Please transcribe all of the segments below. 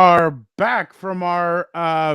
are back from our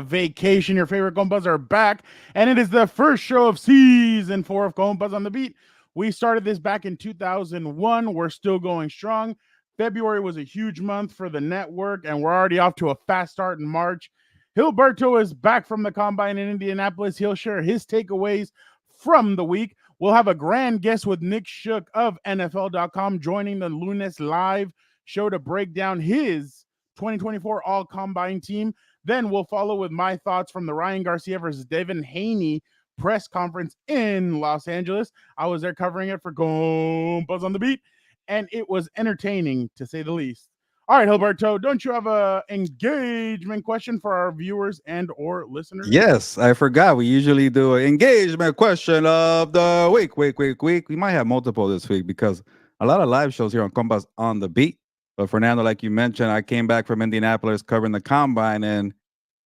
vacation. Your favorite Compas are back, and it is the first show of season 4 of Compas on the Beat. We started this back in 2001. We're still going strong. February was a huge month for the network, and we're already off to a fast start in March. Gilberto is back from the combine in Indianapolis. He'll share his takeaways from the week. We'll have a grand guest with Nick Shook of NFL.com joining the Lunes live show to break down his 2024 All-Combine team. Then we'll follow with my thoughts from the Ryan Garcia versus Devin Haney press conference in Los Angeles. I was there covering it for Compas on the Beat, and it was entertaining, to say the least. All right, Gilberto, don't you have a engagement question for our viewers and or listeners? Yes, I forgot. We usually do an engagement question of the week. We might have multiple this week because a lot of live shows here on Compas on the Beat. But Fernando, like you mentioned, I came back from Indianapolis covering the combine, and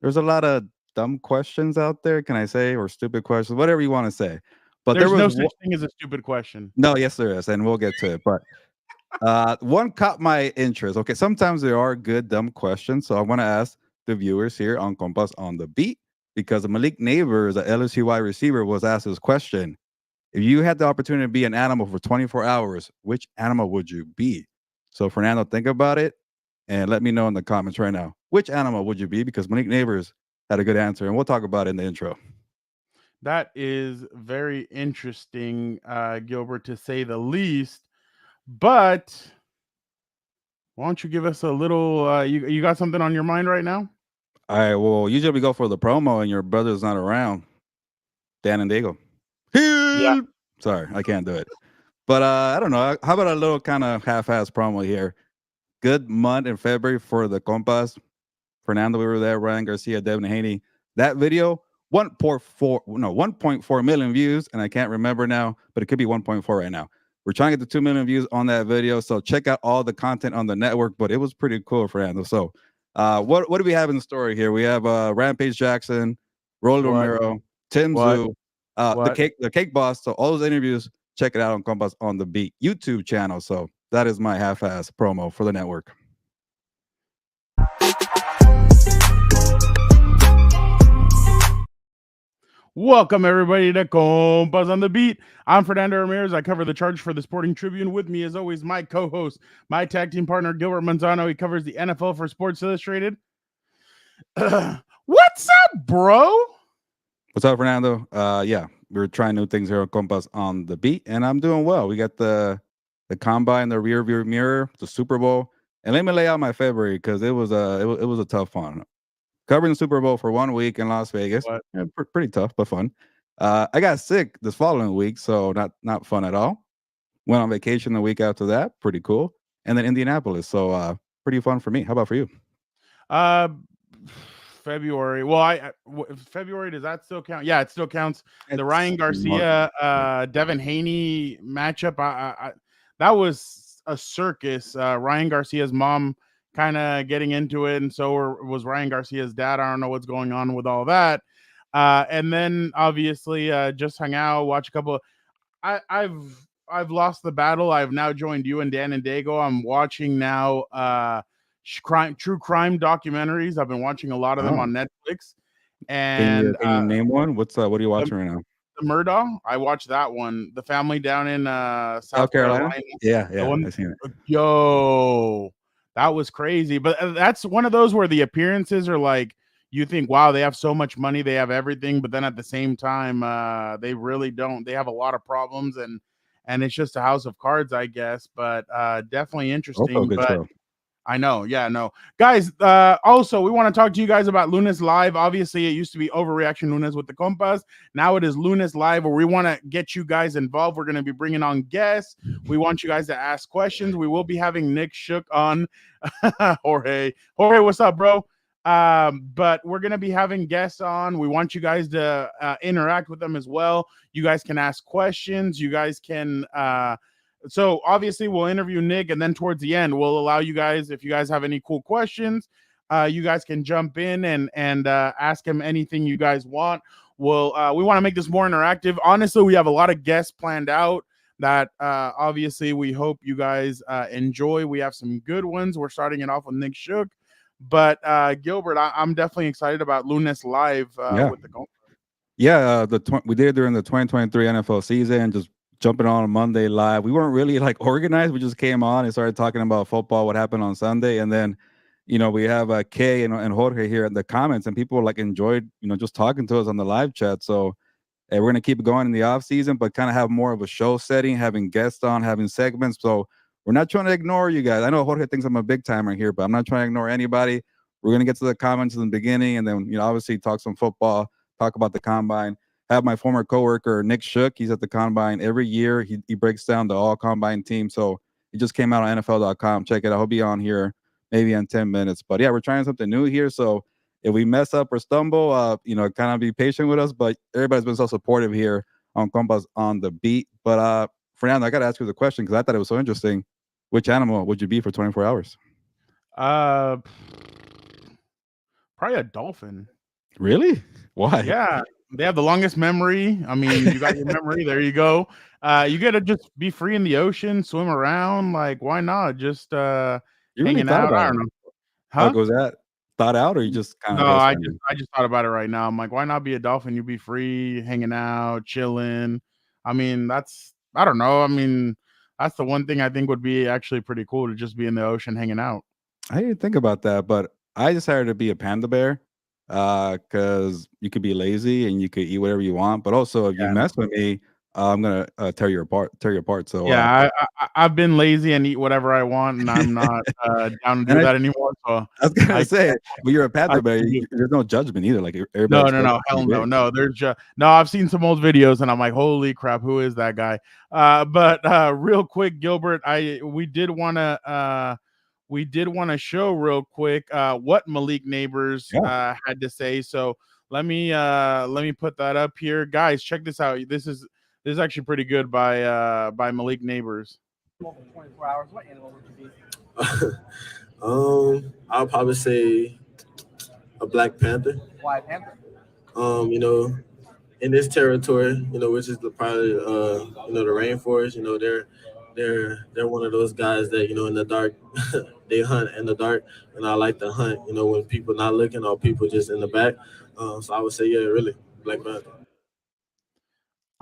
there's a lot of dumb questions out there, can I say, or stupid questions, whatever you want to say. But There's no such thing as a stupid question. No, yes, there is, and we'll get to it. But one caught my interest. Okay, sometimes there are good dumb questions, so I want to ask the viewers here on Compas on the Beat, because Malik Nabers, a LSU wide receiver, was asked this question: if you had the opportunity to be an animal for 24 hours, which animal would you be? So, Fernando, think about it and let me know in the comments right now. Which animal would you be? Because Malik Nabers had a good answer, and we'll talk about it in the intro. That is very interesting, Gilbert, to say the least. But why don't you give us a little? You got something on your mind right now? All right. Well, usually we go for the promo, and your brother's not around. Dan and Diego. Yeah. Sorry, I can't do it. But I don't know. How about a little kind of half-ass promo here? Good month in February for the Compas. Fernando, we were there. Ryan Garcia, Devin Haney. That video, 1.4 million views, and I can't remember now, but it could be 1.4 right now. We're trying to get to 2 million views on that video, so check out all the content on the network. But it was pretty cool, Fernando. So, what do we have in the story here? We have Rampage Jackson, Rolly Romero, Tim Zoo, the Cake Boss. So all those interviews, check it out on Compas on the Beat YouTube channel. So that is my half-ass promo for the network. Welcome, everybody, to Compas on the Beat. I'm Fernando Ramirez. I cover the Charge for the Sporting Tribune. With me, as always, my co-host, my tag team partner, Gilbert Manzano. He covers the NFL for Sports Illustrated. What's up, bro? What's up, Fernando? Yeah, we're trying new things here on Compas on the Beat, and I'm doing well. We got the combine, the rear view mirror, the Super Bowl, and let me lay out my February because it was a tough one. Covering the Super Bowl for 1 week in Las Vegas, yeah, pretty tough but fun. I got sick this following week, so not fun at all. Went on vacation the week after that, pretty cool, and then Indianapolis, so pretty fun for me. How about for you? February. Well, February, does that still count? Yeah, it still counts. The Ryan Garcia, Devin Haney matchup. That was a circus. Ryan Garcia's mom kind of getting into it, and so was Ryan Garcia's dad. I don't know what's going on with all that. And then obviously just hung out, watch a couple of. I've lost the battle. I've now joined you and Dan and Dago. I'm watching now true crime documentaries. I've been watching a lot of them on Netflix. And can you name one? What are you watching right now? The Murdaugh. I watched that one. The family down in South Carolina. Yeah, I've seen it. Yo, that was crazy. But that's one of those where the appearances are like, you think, wow, they have so much money, they have everything, but then at the same time, they really don't. They have a lot of problems, and it's just a house of cards, I guess. But definitely interesting. But show. I know, yeah, no, guys. Also, we want to talk to you guys about Lunes Live. Obviously, it used to be Overreaction Lunes with the Compas. Now it is Lunes Live, where we want to get you guys involved. We're going to be bringing on guests. We want you guys to ask questions. We will be having Nick Shook on. Jorge, what's up, bro? But we're going to be having guests on. We want you guys to interact with them as well. You guys can ask questions. You guys can so obviously we'll interview Nick, and then towards the end we'll allow you guys, if you guys have any cool questions, you guys can jump in and ask him anything you guys want. We want to make this more interactive. Honestly, we have a lot of guests planned out that obviously we hope you guys enjoy. We have some good ones. We're starting it off with Nick Shook. But Gilbert, I'm definitely excited about Lunes live Yeah. with the Compas. Yeah, we did it during the 2023 NFL season, just jumping on a Monday live. We weren't really like organized. We just came on and started talking about football, what happened on Sunday, and then, we have Kay and Jorge here in the comments, and people like enjoyed, just talking to us on the live chat. So we're gonna keep it going in the off season, but kind of have more of a show setting, having guests on, having segments. So we're not trying to ignore you guys. I know Jorge thinks I'm a big timer here, but I'm not trying to ignore anybody. We're gonna get to the comments in the beginning, and then obviously talk some football, talk about the combine. Have my former coworker Nick Shook. He's at the combine every year. He breaks down the all combine team. So he just came out on NFL.com. Check it out. He'll be on here maybe in 10 minutes. But yeah, we're trying something new here. So if we mess up or stumble, kind of be patient with us. But everybody's been so supportive here on Compas on the beat. But Fernando, I got to ask you the question because I thought it was so interesting. Which animal would you be for 24 hours? Probably a dolphin. Really? Why? Yeah, they have the longest memory. I mean, you got your memory. There you go. You get to just be free in the ocean, swim around. Like, why not? Just You really hanging thought out. I about don't it? know. How Huh? goes that? Thought out, or you just kind of No, guessed I just thought about it right now. I'm like, why not be a dolphin? You be free, hanging out, chilling. I mean, I don't know. I mean, that's the one thing I think would be actually pretty cool to just be in the ocean hanging out. I didn't think about that, but I decided to be a panda bear because you could be lazy and you could eat whatever you want. But also, if you Yeah. mess with me, I'm gonna tear you apart. Tear you apart. So, Yeah, I've been lazy and eat whatever I want, and I'm not down to and do I, that anymore. So I was gonna I say, when you're a I panda bear, can do there's no judgment either. Like everybody no, no, expects no, you to hell be no, big. no. There's just no. I've seen some old videos, and I'm like, holy crap, who is that guy? But real quick, Gilbert, we did want to show real quick what Malik Nabers Yeah. had to say. So let me put that up here, guys. Check this out. This is actually pretty good by Malik Nabers. 24 hours. What animal would you be? I'll probably say a black panther. Why panther? In this territory, which is probably the rainforest. They're one of those guys that in the dark, they hunt in the dark, and I like to hunt. When people not looking or people just in the back. So I would say, yeah, really, black panther.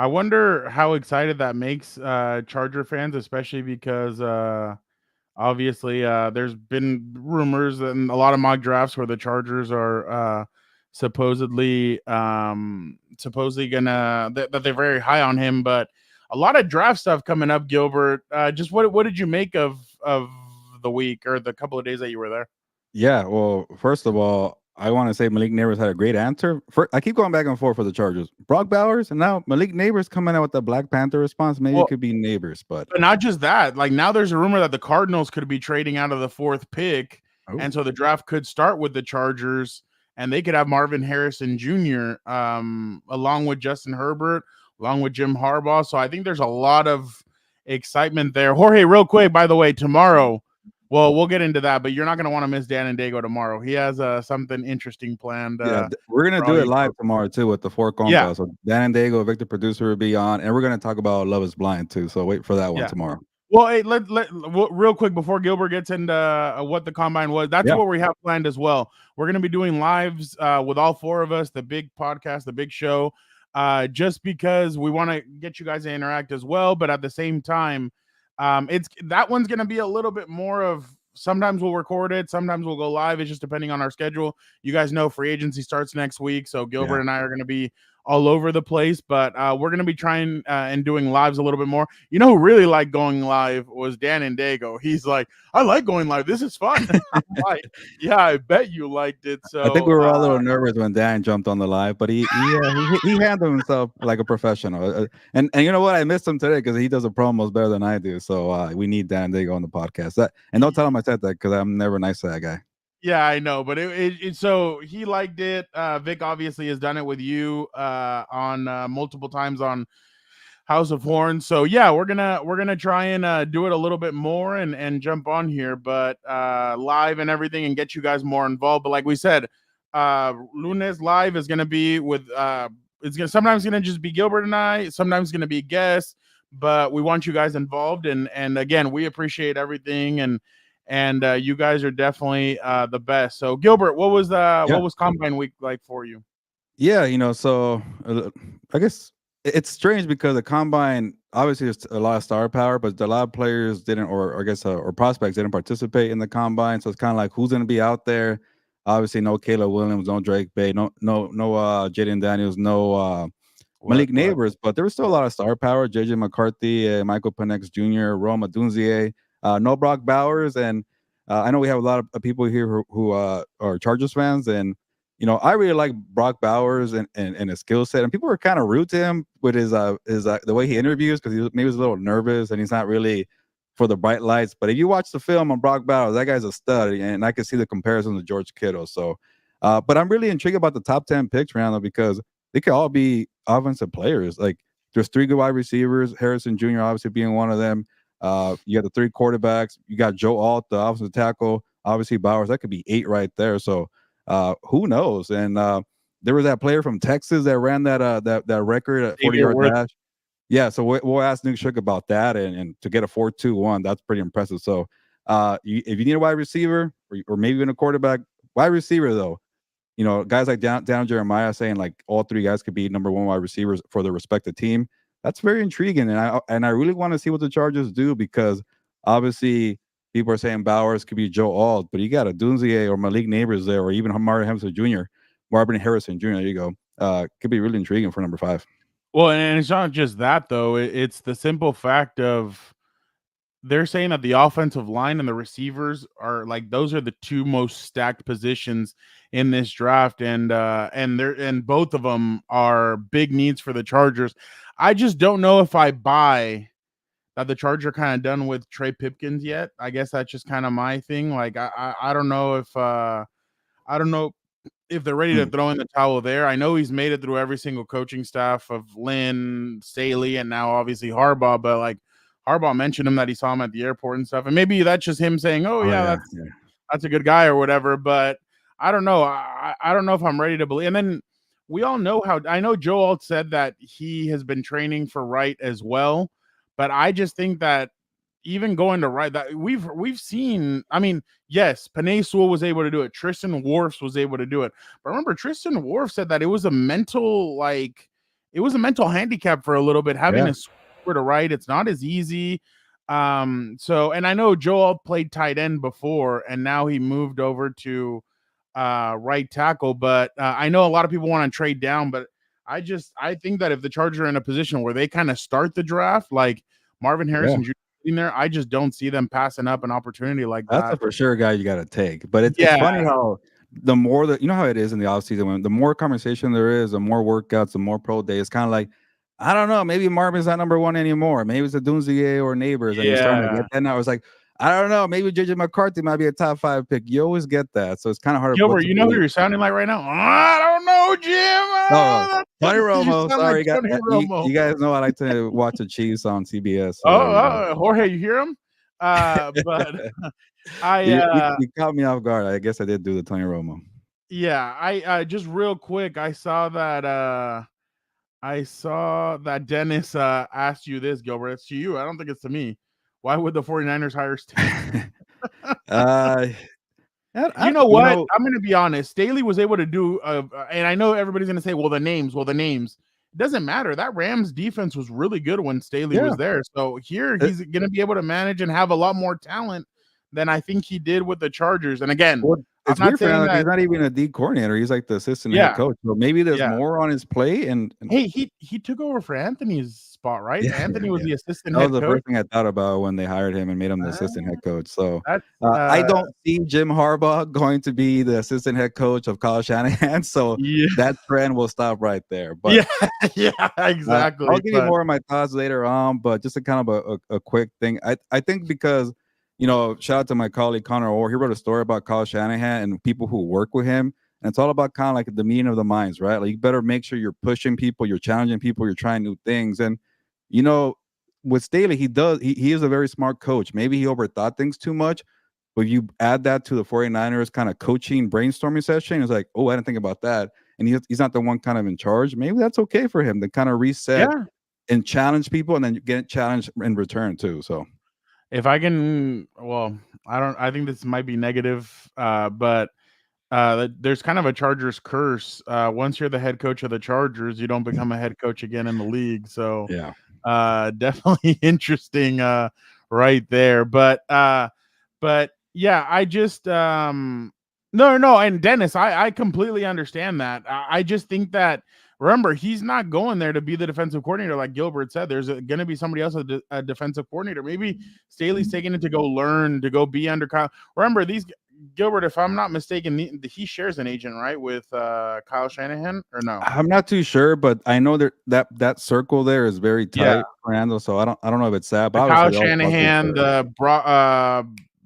I wonder how excited that makes Charger fans, especially because obviously there's been rumors and a lot of mock drafts where the Chargers are supposedly gonna that they're very high on him, but a lot of draft stuff coming up. Gilbert, just what did you make of the week or the couple of days that you were there? Yeah. Well, first of all, I want to say Malik Nabers had a great answer. I keep going back and forth for the Chargers. Brock Bowers, and now Malik Nabers coming out with the Black Panther response. Maybe Well, it could be Nabers, but not just that. Like now, there's a rumor that the Cardinals could be trading out of the fourth pick, and so the draft could start with the Chargers, and they could have Marvin Harrison Jr. Along with Justin Herbert, along with Jim Harbaugh. So I think there's a lot of excitement there. Jorge, real quick, by the way, tomorrow. Well, we'll get into that, but you're not going to want to miss Dan and Dago tomorrow. He has something interesting planned. yeah, we're gonna do it live tomorrow too with the four Compas. Yeah. So Dan and Dago, Victor producer will be on, and we're gonna talk about Love Is Blind too. So wait for that one tomorrow. Well, hey, real quick before Gilbert gets into what the combine was, that's what we have planned as well. We're going to be doing lives with all four of us, the big podcast, the big show, just because we want to get you guys to interact as well. But at the same time, that one's going to be a little bit more of sometimes we'll record it, sometimes we'll go live. It's just depending on our schedule. You guys know free agency starts next week, so Gilbert and I are going to be all over the place, but we're going to be trying and doing lives a little bit more. You know who really liked going live was Dan and Dago. He's like, I like going live. This is fun. Like, yeah, I bet you liked it. So I think we were all a little nervous when Dan jumped on the live, but he handled himself like a professional. And you know what? I missed him today because he does the promos better than I do. So we need Dan and Dago on the podcast. And don't tell him I said that because I'm never nice to that guy. Yeah, I know, but so he liked it. Vic obviously has done it with you on multiple times on House of Horns. So yeah, we're gonna try and do it a little bit more and jump on here, but live and everything, and get you guys more involved. But like we said, Lunes live is gonna be with sometimes gonna just be Gilbert and I, sometimes gonna be guests, but we want you guys involved, and again, we appreciate everything and you guys are definitely the best. So Gilbert, what was Combine Week like for you? Yeah, so I guess it's strange because the combine obviously there's a lot of star power, but a lot of players didn't, or I guess, or prospects didn't participate in the combine. So it's kind of like who's going to be out there. Obviously, no Caleb Williams, no Drake Bay, no Jaden Daniels, no Malik Nabers, but there was still a lot of star power. JJ McCarthy, Michael Penix Jr., Rome Odunze, no Brock Bowers, and I know we have a lot of people here who are Chargers fans, and I really like Brock Bowers and his skill set, and people were kind of rude to him with his the way he interviews because maybe he was a little nervous and he's not really for the bright lights. But if you watch the film on Brock Bowers, that guy's a stud, and I can see the comparison to George Kittle. So, but I'm really intrigued about the top 10 picks, Randall, because they could all be offensive players. Like there's 3 good wide receivers, Harrison Jr. obviously being one of them. You got the 3 quarterbacks. You got Joe Alt, the offensive tackle. Obviously Bowers, that could be 8 right there. So. Who knows? And there was that player from Texas that ran that record at 40-yard dash. Yeah, so we'll ask Nick Shook about that, and to get a 4.21, that's pretty impressive. So if you need a wide receiver or maybe even a quarterback, wide receiver though, guys like down Jeremiah saying like all 3 guys could be number 1 wide receivers for their respective team. That's very intriguing, and I really want to see what the Chargers do because obviously. People are saying Bowers could be Joe Alt, but you got a Dunze or Malik Nabers there, or even Marvin Harrison Jr. There you go. Could be really intriguing for number 5. Well, and it's not just that though. It's the simple fact of they're saying that the offensive line and the receivers are like those are the 2 most stacked positions in this draft, and both of them are big needs for the Chargers. I just don't know if I buy that the Chargers are kind of done with Trey Pipkins yet. I guess that's just kind of my thing. Like I don't know if they're ready to throw in the towel there. I know he's made it through every single coaching staff of Lynn, Staley, and now obviously Harbaugh. But like Harbaugh mentioned him that he saw him at the airport and stuff, and maybe that's just him saying, that's a good guy or whatever. But I don't know. I don't know if I'm ready to believe. And then we all know I know Joe Alt said that he has been training for Wright as well. But I just think that even going to Wright, that we've seen. I mean, yes, Penei Sewell was able to do it. Tristan Wirfs was able to do it. But remember, Tristan Wirfs said that it was a mental handicap for a little bit having to switch to Wright. It's not as easy. So, and I know Joel played tight end before, and now he moved over to right tackle. But I know a lot of people want to trade down, but I think that if the Chargers are in a position where they kind of start the draft, like Marvin Harrison Jr. in there, I just don't see them passing up an opportunity like that. That's a for sure guy you got to take. But it's funny how the more that how it is in the offseason, when the more conversation there is, the more workouts, the more pro day, it's kind of like, I don't know, maybe Marvin's not number 1 anymore. Maybe it's a Dunze or Neighbors. And you're starting to get that now. It's like, I don't know. Maybe JJ McCarthy might be a top 5 pick. You always get that, so it's kind of hard. Gilbert, you know who you're sounding like right now? I don't know, Jim. Tony Romo. Sorry, you guys know I like to watch the Chiefs on CBS. So Jorge, you hear him? But you caught me off guard. I guess I did do the Tony Romo. Yeah, I just real quick, I saw that Dennis asked you this, Gilbert. It's to you. I don't think it's to me. Why would the 49ers hire Staley? You know what? I'm going to be honest. Staley was able to do, and I know everybody's going to say, well, the names. It doesn't matter. That Rams defense was really good when Staley was there. So here he's going to be able to manage and have a lot more talent than I think he did with the Chargers. And again, it's weird for him. He's not even a D coordinator. He's like the assistant head coach. So maybe there's more on his plate. And hey, he took over for Anthony's spot, right? Anthony was the assistant head coach. That was the first thing I thought about when they hired him and made him the assistant head coach. So I don't see Jim Harbaugh going to be the assistant head coach of Kyle Shanahan. So that trend will stop right there. But exactly. I'll give you more of my thoughts later on. But just a kind of a quick thing. I think because shout out to my colleague Connor Orr. He wrote a story about Kyle Shanahan and people who work with him. And it's all about kind of like the meeting of the minds, right? Like you better make sure you're pushing people, you're challenging people, you're trying new things. And, with Staley, he is a very smart coach. Maybe he overthought things too much. But you add that to the 49ers kind of coaching brainstorming session. It's like, I didn't think about that. And he's not the one kind of in charge. Maybe that's okay for him to kind of reset and challenge people and then get challenged in return too. So. If I can, well, I think this might be negative, but there's kind of a Chargers curse. Once you're the head coach of the Chargers, you don't become a head coach again in the league. So, Yeah. definitely interesting, right there. But yeah, I just, no, and Dennis, I completely understand that. I just think that, remember, he's not going there to be the defensive coordinator, like Gilbert said. There's going to be somebody else, a defensive coordinator. Maybe Staley's taking it to go learn, to go be under Kyle. Remember, Gilbert, if I'm not mistaken, he shares an agent, right, with Kyle Shanahan, or no? I'm not too sure, but I know that circle there is very tight, Fernando. So I don't know if it's that. But Kyle Shanahan,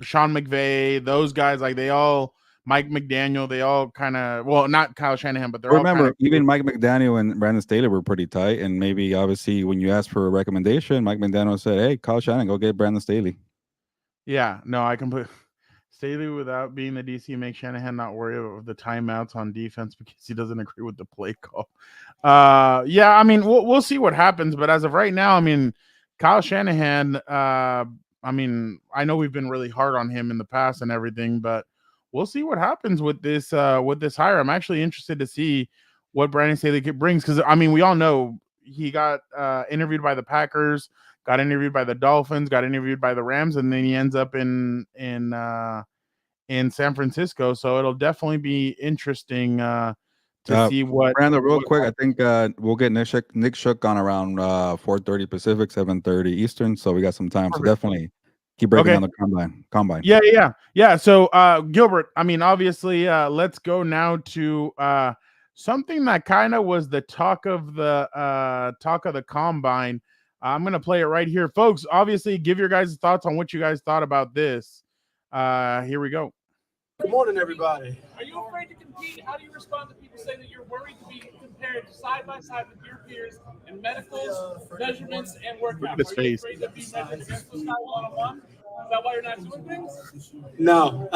Sean McVay, those guys, like they all, Mike McDaniel, they all kind of, well, not Kyle Shanahan, but they're remember, all kind of, even Mike McDaniel and Brandon Staley were pretty tight, and maybe obviously when you asked for a recommendation, Mike McDaniel said, "Hey, Kyle Shanahan, go get Brandon Staley." Yeah, no, I completely. Staley, without being the DC, makes Shanahan not worry about the timeouts on defense because he doesn't agree with the play call. Yeah, I mean, we'll see what happens, but as of right now, I mean, Kyle Shanahan, I mean, I know we've been really hard on him in the past and everything, but we'll see what happens with this hire. I'm actually interested to see what Brandon Staley brings, because I mean, we all know he got interviewed by the Packers, got interviewed by the Dolphins, got interviewed by the Rams, and then he ends up in San Francisco. So it'll definitely be interesting to see what. Fernando, real quick, I think we'll get Nick Shook on around 4:30 Pacific, 7:30 Eastern. So we got some time. So definitely keep breaking down the combine. Yeah. So Gilbert, I mean, obviously, let's go now to something that kind of was the talk of the combine. I'm gonna play it right here, folks. Obviously, give your guys' thoughts on what you guys thought about this. Here we go. Good morning, everybody. Are you afraid to compete? How do you respond to people saying that you're worried to be compared side by side with your peers in medicals, measurements, and workouts? Look at his face. Are you afraid to be measured against those guys one-on-one? Is that why you're not doing things? No,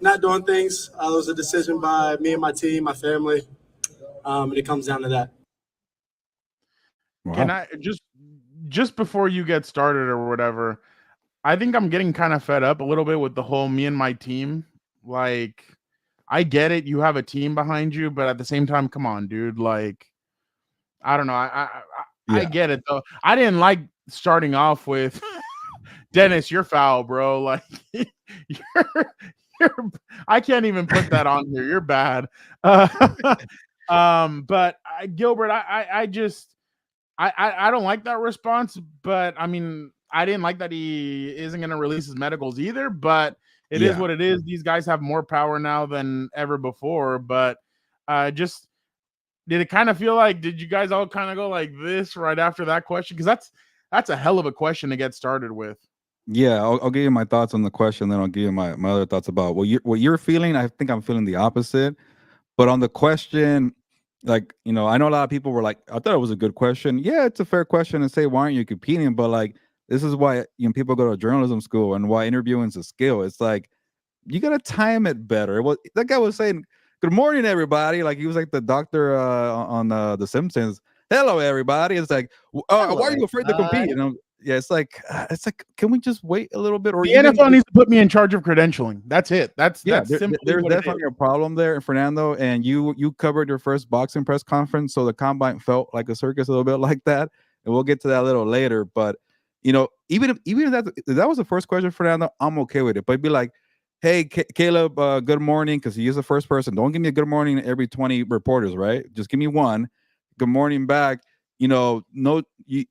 not doing things. It was a decision by me and my team, my family, and it comes down to that. Wow. Can I just before you get started or whatever, I think I'm getting kind of fed up a little bit with the whole me and my team. Like, I get it, you have a team behind you, but at the same time, come on, dude. Like, I don't know. I get it though. I didn't like starting off with Dennis, you're foul, bro. Like, you're I can't even put that on here. You're bad. But Gilbert, I just I don't like that response, but I mean, I didn't like that he isn't going to release his medicals either, but it is what it is. These guys have more power now than ever before, but just did it kind of feel like, did you guys all kind of go like this right after that question? Because that's a hell of a question to get started with. Yeah, I'll give you my thoughts on the question, then I'll give you my other thoughts about what you're feeling. I think I'm feeling the opposite. But on the question, like, you know, I know a lot of people were like, I thought it was a good question. Yeah, it's a fair question to say, why aren't you competing? But like, this is why, you know, people go to journalism school and why interviewing is a skill. It's like, you got to time it better. Well, that guy was saying, good morning, everybody. Like, he was like the doctor on The Simpsons. Hello, everybody. It's like, why are you afraid to compete? You know, yeah, it's like, can we just wait a little bit? Or the NFL needs to put me in charge of credentialing. That's it. That's there's definitely a problem there, Fernando. And you covered your first boxing press conference, so the combine felt like a circus a little bit like that. And we'll get to that a little later. But you know, even if that was the first question, Fernando, I'm okay with it. But be like, hey, Caleb, good morning, because he is the first person. Don't give me a good morning every 20 reporters, right? Just give me one. Good morning back. You know, you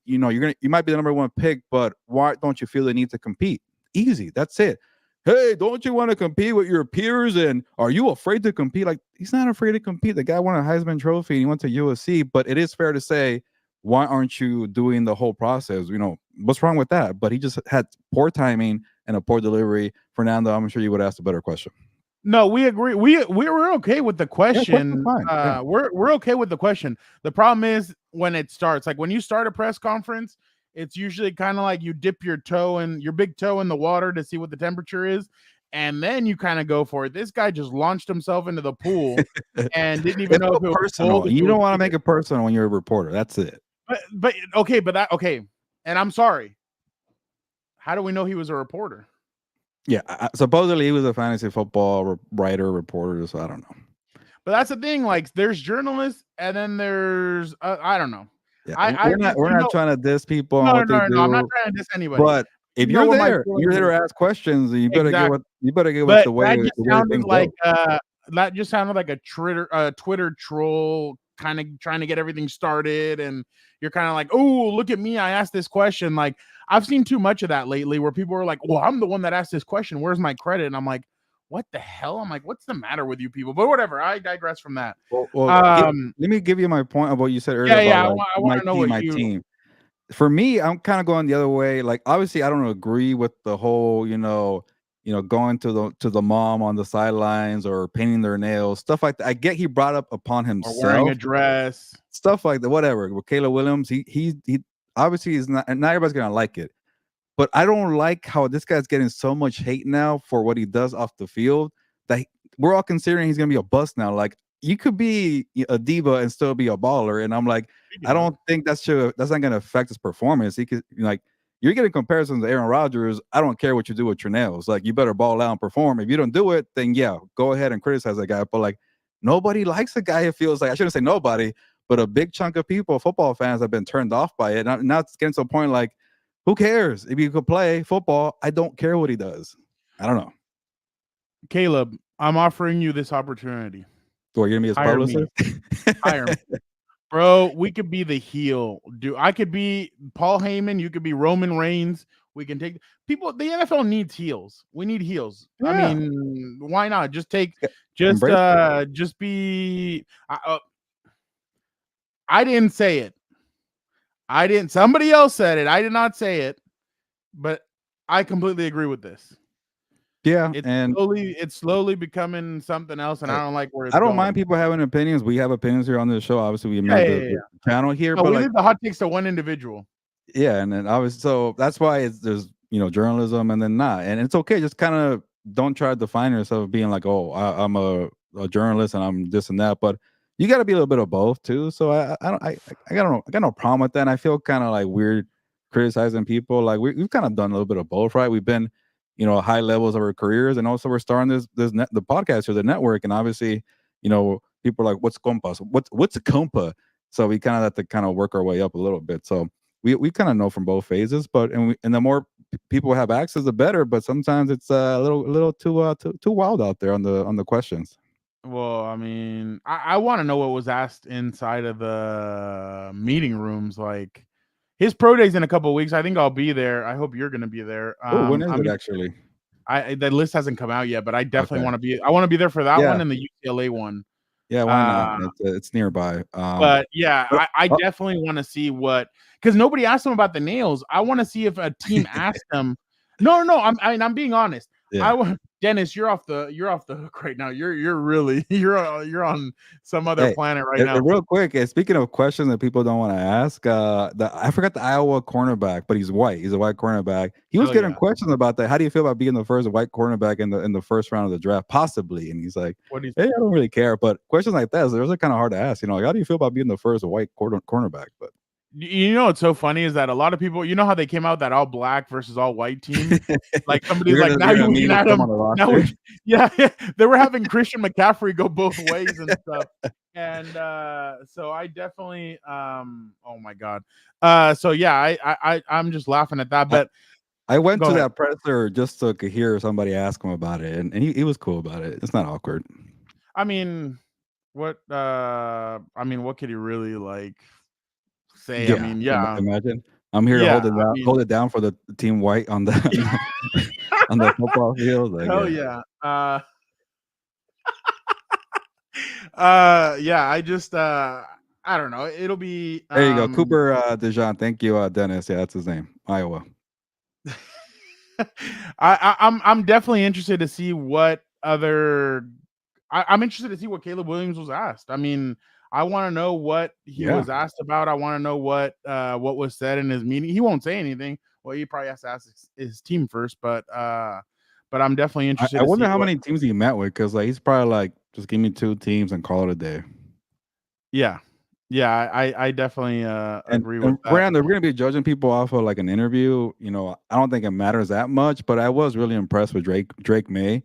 might be the number one pick, but why don't you feel the need to compete? Easy, that's it. Hey, don't you want to compete with your peers? And are you afraid to compete? Like, he's not afraid to compete. The guy won a Heisman Trophy and he went to USC. But it is fair to say, why aren't you doing the whole process? You know, what's wrong with that? But he just had poor timing and a poor delivery. Fernando, I'm sure you would ask a better question. No, we agree. We're okay with the question. Yeah, we're okay with the question. The problem is when it starts. Like when you start a press conference, it's usually kind of like you dip your big toe in the water to see what the temperature is, and then you kind of go for it. This guy just launched himself into the pool and didn't even know if it was personal. You don't want to make it personal when you're a reporter. That's it. But okay. And I'm sorry. How do we know he was a reporter? Yeah, supposedly he was a fantasy football writer, reporter. So I don't know. But that's the thing. Like, there's journalists, and then there's I don't know. Yeah, we're not trying to diss people on No, what they do. I'm not trying to diss anybody. But if you're there to ask questions, you better give us the way things go. That just sounded like a Twitter troll kind of trying to get everything started, and you're kind of like, oh, look at me, I asked this question. Like, I've seen too much of that lately, where people are like, well, I'm the one that asked this question. Where's my credit? And I'm like, what the hell? I'm like, what's the matter with you people? But whatever. I digress from that. Well, let me give you my point of what you said earlier. Yeah, about, I want to know what my team. For me, I'm kind of going the other way. Like, obviously, I don't agree with the whole, going to the mom on the sidelines or painting their nails, stuff like that. I get he brought up upon himself, or wearing a dress, stuff like that. Whatever. With Caleb Williams, he obviously is not, and not everybody's gonna like it. But I don't like how this guy's getting so much hate now for what he does off the field that we're all considering he's going to be a bust now. Like, you could be a diva and still be a baller. And I'm like, I don't think that's not going to affect his performance. He could, like, you're getting comparisons to Aaron Rodgers. I don't care what you do with your nails. Like, you better ball out and perform. If you don't do it, then yeah, go ahead and criticize that guy. But like, nobody likes a guy who feels like, I shouldn't say nobody, but a big chunk of people, football fans, have been turned off by it. Now it's getting to a point like, who cares if you could play football? I don't care what he does. I don't know. Caleb, I'm offering you this opportunity. So you're gonna be his publicist? Hire me. Bro, we could be the heel. I could be Paul Heyman. You could be Roman Reigns. We can take people. The NFL needs heels. We need heels. Yeah. I mean, why not? Just be. I didn't say it. Somebody else said it. I did not say it, but I completely agree with this. Yeah. It's slowly becoming something else, and I don't like where it's I don't going. mind people having opinions. We have opinions here on this show. Obviously, we made the channel here. No, but we leave the hot takes to one individual. Yeah, and then obviously, so that's why there's journalism and then not. And it's okay. Just kind of don't try to define yourself being like, oh, I'm a journalist and I'm this and that. But you got to be a little bit of both too. So I got no problem with that. And I feel kind of like weird criticizing people. Like we've kind of done a little bit of both, right? We've been, high levels of our careers, and also we're starting the podcast or the network. And obviously, people are like, what's Compas? What's a Compa? So we kind of have to kind of work our way up a little bit. So we kind of know from both phases, but and the more people have access, the better. But sometimes it's a little too wild out there on the questions. Well, I mean, I want to know what was asked inside of the meeting rooms. Like, his pro day's in a couple of weeks. I think I'll be there. I hope you're going to be there. When is it actually? The list hasn't come out yet, but I definitely want to be. I want to be there for that one and the UCLA one. Yeah, why not? It's nearby. But yeah, I definitely want to see because nobody asked him about the nails. I want to see if a team asked him. No. I'm being honest. Yeah. Dennis, you're off the hook right now. You're on some other planet right now. Real quick, speaking of questions that people don't want to ask, I forgot the Iowa cornerback, but he's white. He's a white cornerback. He was getting questions about that. How do you feel about being the first white cornerback in the first round of the draft, possibly? And he's like, hey, I don't really care. But questions like that, those are kind of hard to ask. Like, how do you feel about being the first white cornerback? But what's so funny is that a lot of people, how they came out that all black versus all white team. Like somebody's like, now you mean Adam. Yeah, they were having Christian McCaffrey go both ways and stuff. And so I definitely, oh my god. So yeah, I'm just laughing at that. But I went to that presser just so I could hear somebody ask him about it, and he was cool about it. It's not awkward. I mean, what could he really like? Say? I mean, imagine I'm here to hold it down for the team white on the on the football field. Like, hell yeah. I just I don't know. It'll be there you go. Cooper DeJean. Thank you, Dennis. Yeah, that's his name. Iowa. I'm definitely interested to see what other I'm interested to see what Caleb Williams was asked. I mean, I want to know what he was asked about. I want to know what was said in his meeting. He won't say anything. Well, he probably has to ask his team first, but I'm definitely interested. I wonder how many teams he met with, because like he's probably like, just give me 2 teams and call it a day. Yeah, Yeah, I definitely agree with And that. Fernando, we're gonna be judging people off of like an interview. I don't think it matters that much, but I was really impressed with Drake May.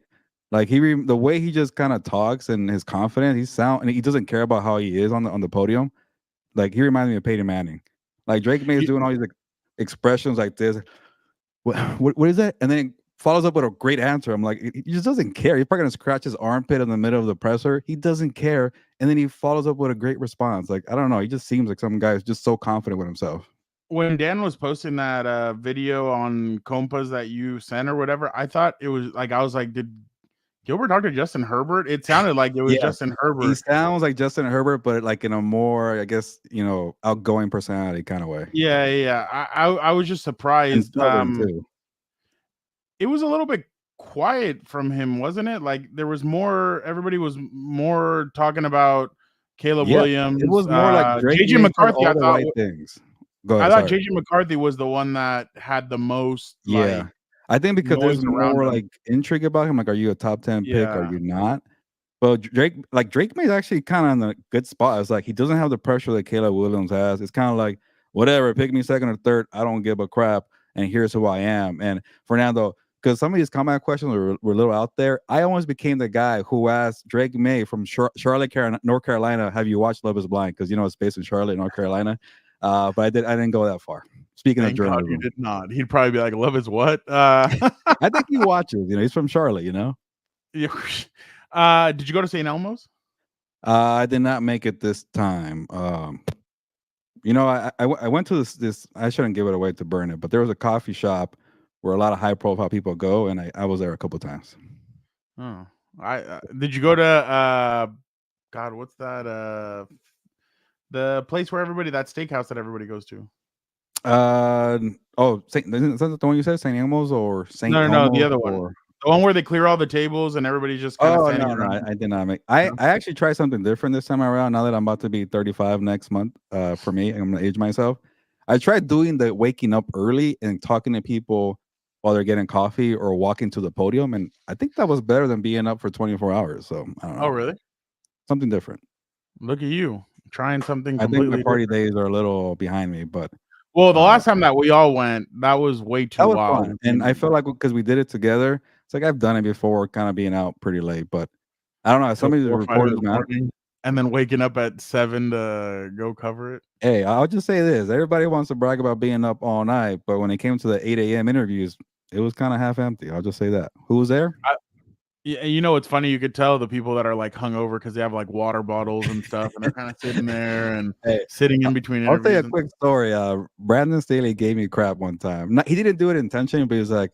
Like the way he just kind of talks and his confidence, and he doesn't care about how he is on the podium. Like he reminds me of Peyton Manning. Like Drake May is You- doing all these like, expressions like this. What is that? And then he follows up with a great answer. I'm like, he just doesn't care. He's probably gonna scratch his armpit in the middle of the presser. He doesn't care. And then he follows up with a great response. Like, I don't know. He just seems like some guy who's just so confident with himself. When Dan was posting that video on Compas that you sent or whatever, I thought it was like, I was like, did Gilbert talk to Justin Herbert? It sounded like it was Yeah. Justin He Herbert. sounds like Justin Herbert, but like in a more, I guess, outgoing personality kind of way. Yeah. I was just And surprised. Southern too. It was a little bit quiet from him, wasn't it? Like there was more. Everybody was more talking about Caleb Yeah. Williams. It was more like Drake JJ May said McCarthy. all the right things. Go I ahead. thought Sorry. JJ McCarthy was the one that had the most. Yeah. Like, I think because there's noise around more him. like intrigue about him. Like, are you a top 10 pick? Are Yeah. you not? But Drake May is actually kind of in a good spot. It's like he doesn't have the pressure that Caleb Williams has. It's kind of like, whatever, pick me second or third. I don't give a crap. And here's who I am. And Fernando, because some of these comment questions were a little out there, I almost became the guy who asked Drake May from Charlotte, North Carolina, have you watched Love is Blind? Because it's based in Charlotte, North Carolina. But I didn't go that far. Speaking Thank of God journalism, you did not. He'd probably be like, "Love is what?" I think he watches. He's from Charlotte. Yeah. Did you go to St. Elmo's? I did not make it this time. I went to this. I shouldn't give it away to burn it, but there was a coffee shop where a lot of high profile people go, and I was there a couple times. Oh, did you go to God? What's that? The place where that steakhouse that everybody goes to. Isn't that the one you said, St. Elmo's or St. No, the other or... one. The one where they clear all the tables and everybody's just kind of standing around. I did not make. I actually tried something different this time around. Now that I'm about to be 35 next month, for me, I'm gonna age myself. I tried doing the waking up early and talking to people while they're getting coffee or walking to the podium, and I think that was better than being up for 24 hours. So I don't know. Oh, really? Something different. Look at you trying something I think completely my party different. days are a little behind me, but well, the last time that we all went, that was way too wild. Fun. And I felt like because we did it together, it's like I've done it before, kind of being out pretty late. But I don't know. Some of the reporters, man, and then waking up at 7 to go cover it. Hey, I'll just say this: everybody wants to brag about being up all night, but when it came to the 8 a.m. interviews, it was kind of half empty. I'll just say that. Who was there? Yeah, it's funny. You could tell the people that are like hungover because they have like water bottles and stuff, and they're kind of sitting there and sitting in between. I'll tell you a quick story. Brandon Staley gave me crap one time. He didn't do it intentionally, but he was like,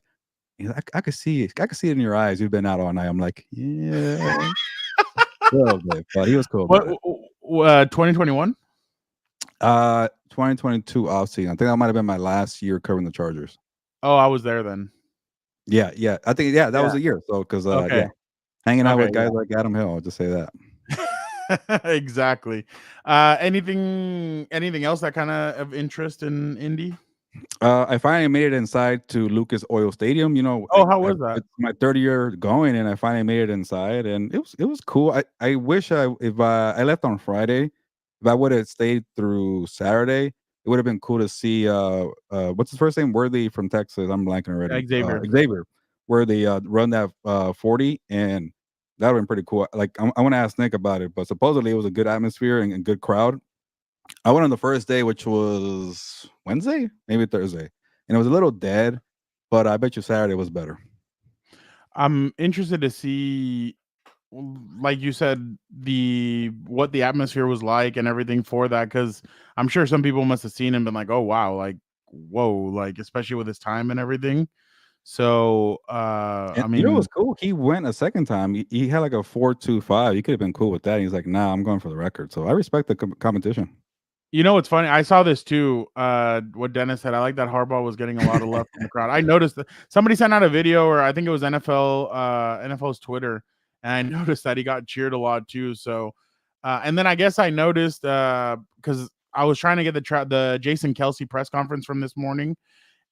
I could see it. I could see it in your eyes. You've been out all night. I'm like, yeah. Well, but he was cool. What? 2021? 2022 offseason. I think that might have been my last year covering the Chargers. Oh, I was there then. Yeah. I think that was a year. So because hanging out with guys like Adam Hill, I'll just say that. Exactly. Anything else that kind of interest in Indy? I finally made it inside to Lucas Oil Stadium. How was that? It's my third year going, and I finally made it inside, and it was cool. I wish if I left on Friday, if I would have stayed through Saturday, it would have been cool to see what's his first name? Worthy from Texas. I'm blanking already. Xavier, where they run that 40, and that would have been pretty cool. Like I want to ask Nick about it, but supposedly it was a good atmosphere and good crowd. I went on the first day, which was Wednesday, maybe Thursday, and it was a little dead, but I bet you Saturday was better. I'm interested to see, like you said, what the atmosphere was like and everything for that, because I'm sure some people must have seen him and been like, oh wow, like whoa, like especially with his time and everything. So I mean, it was cool. He went a second time. He had like a 4.25. He could have been cool with that. He's like, nah, I'm going for the record. So I respect the competition. It's funny. I saw this too. What Dennis said. I like that Harbaugh was getting a lot of love from the crowd. I noticed that somebody sent out a video, or I think it was NFL's Twitter, and I noticed that he got cheered a lot too. So, and then I guess I noticed because I was trying to get the Jason Kelce press conference from this morning,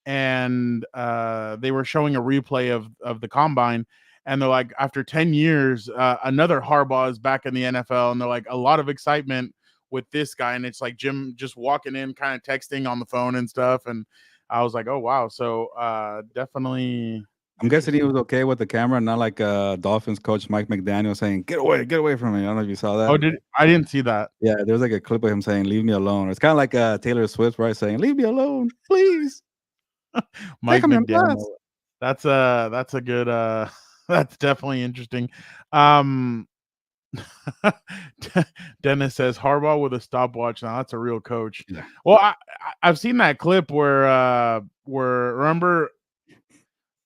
and they were showing a replay of the combine, and they're like, after 10 years, another Harbaugh is back in the NFL, and they're like, a lot of excitement with this guy, and it's like Jim just walking in, kind of texting on the phone and stuff, and I was like, oh wow. So definitely. I'm guessing he was okay with the camera, not like Dolphins coach Mike McDaniel saying, get away from me. I don't know if you saw that. Oh, I didn't see that. Yeah, there was like a clip of him saying, leave me alone. It's kind of like Taylor Swift, right? Saying, leave me alone, please. Mike McDaniel. That's a good that's definitely interesting. Dennis says Harbaugh with a stopwatch. Now that's a real coach. Yeah. Well, I've seen that clip where remember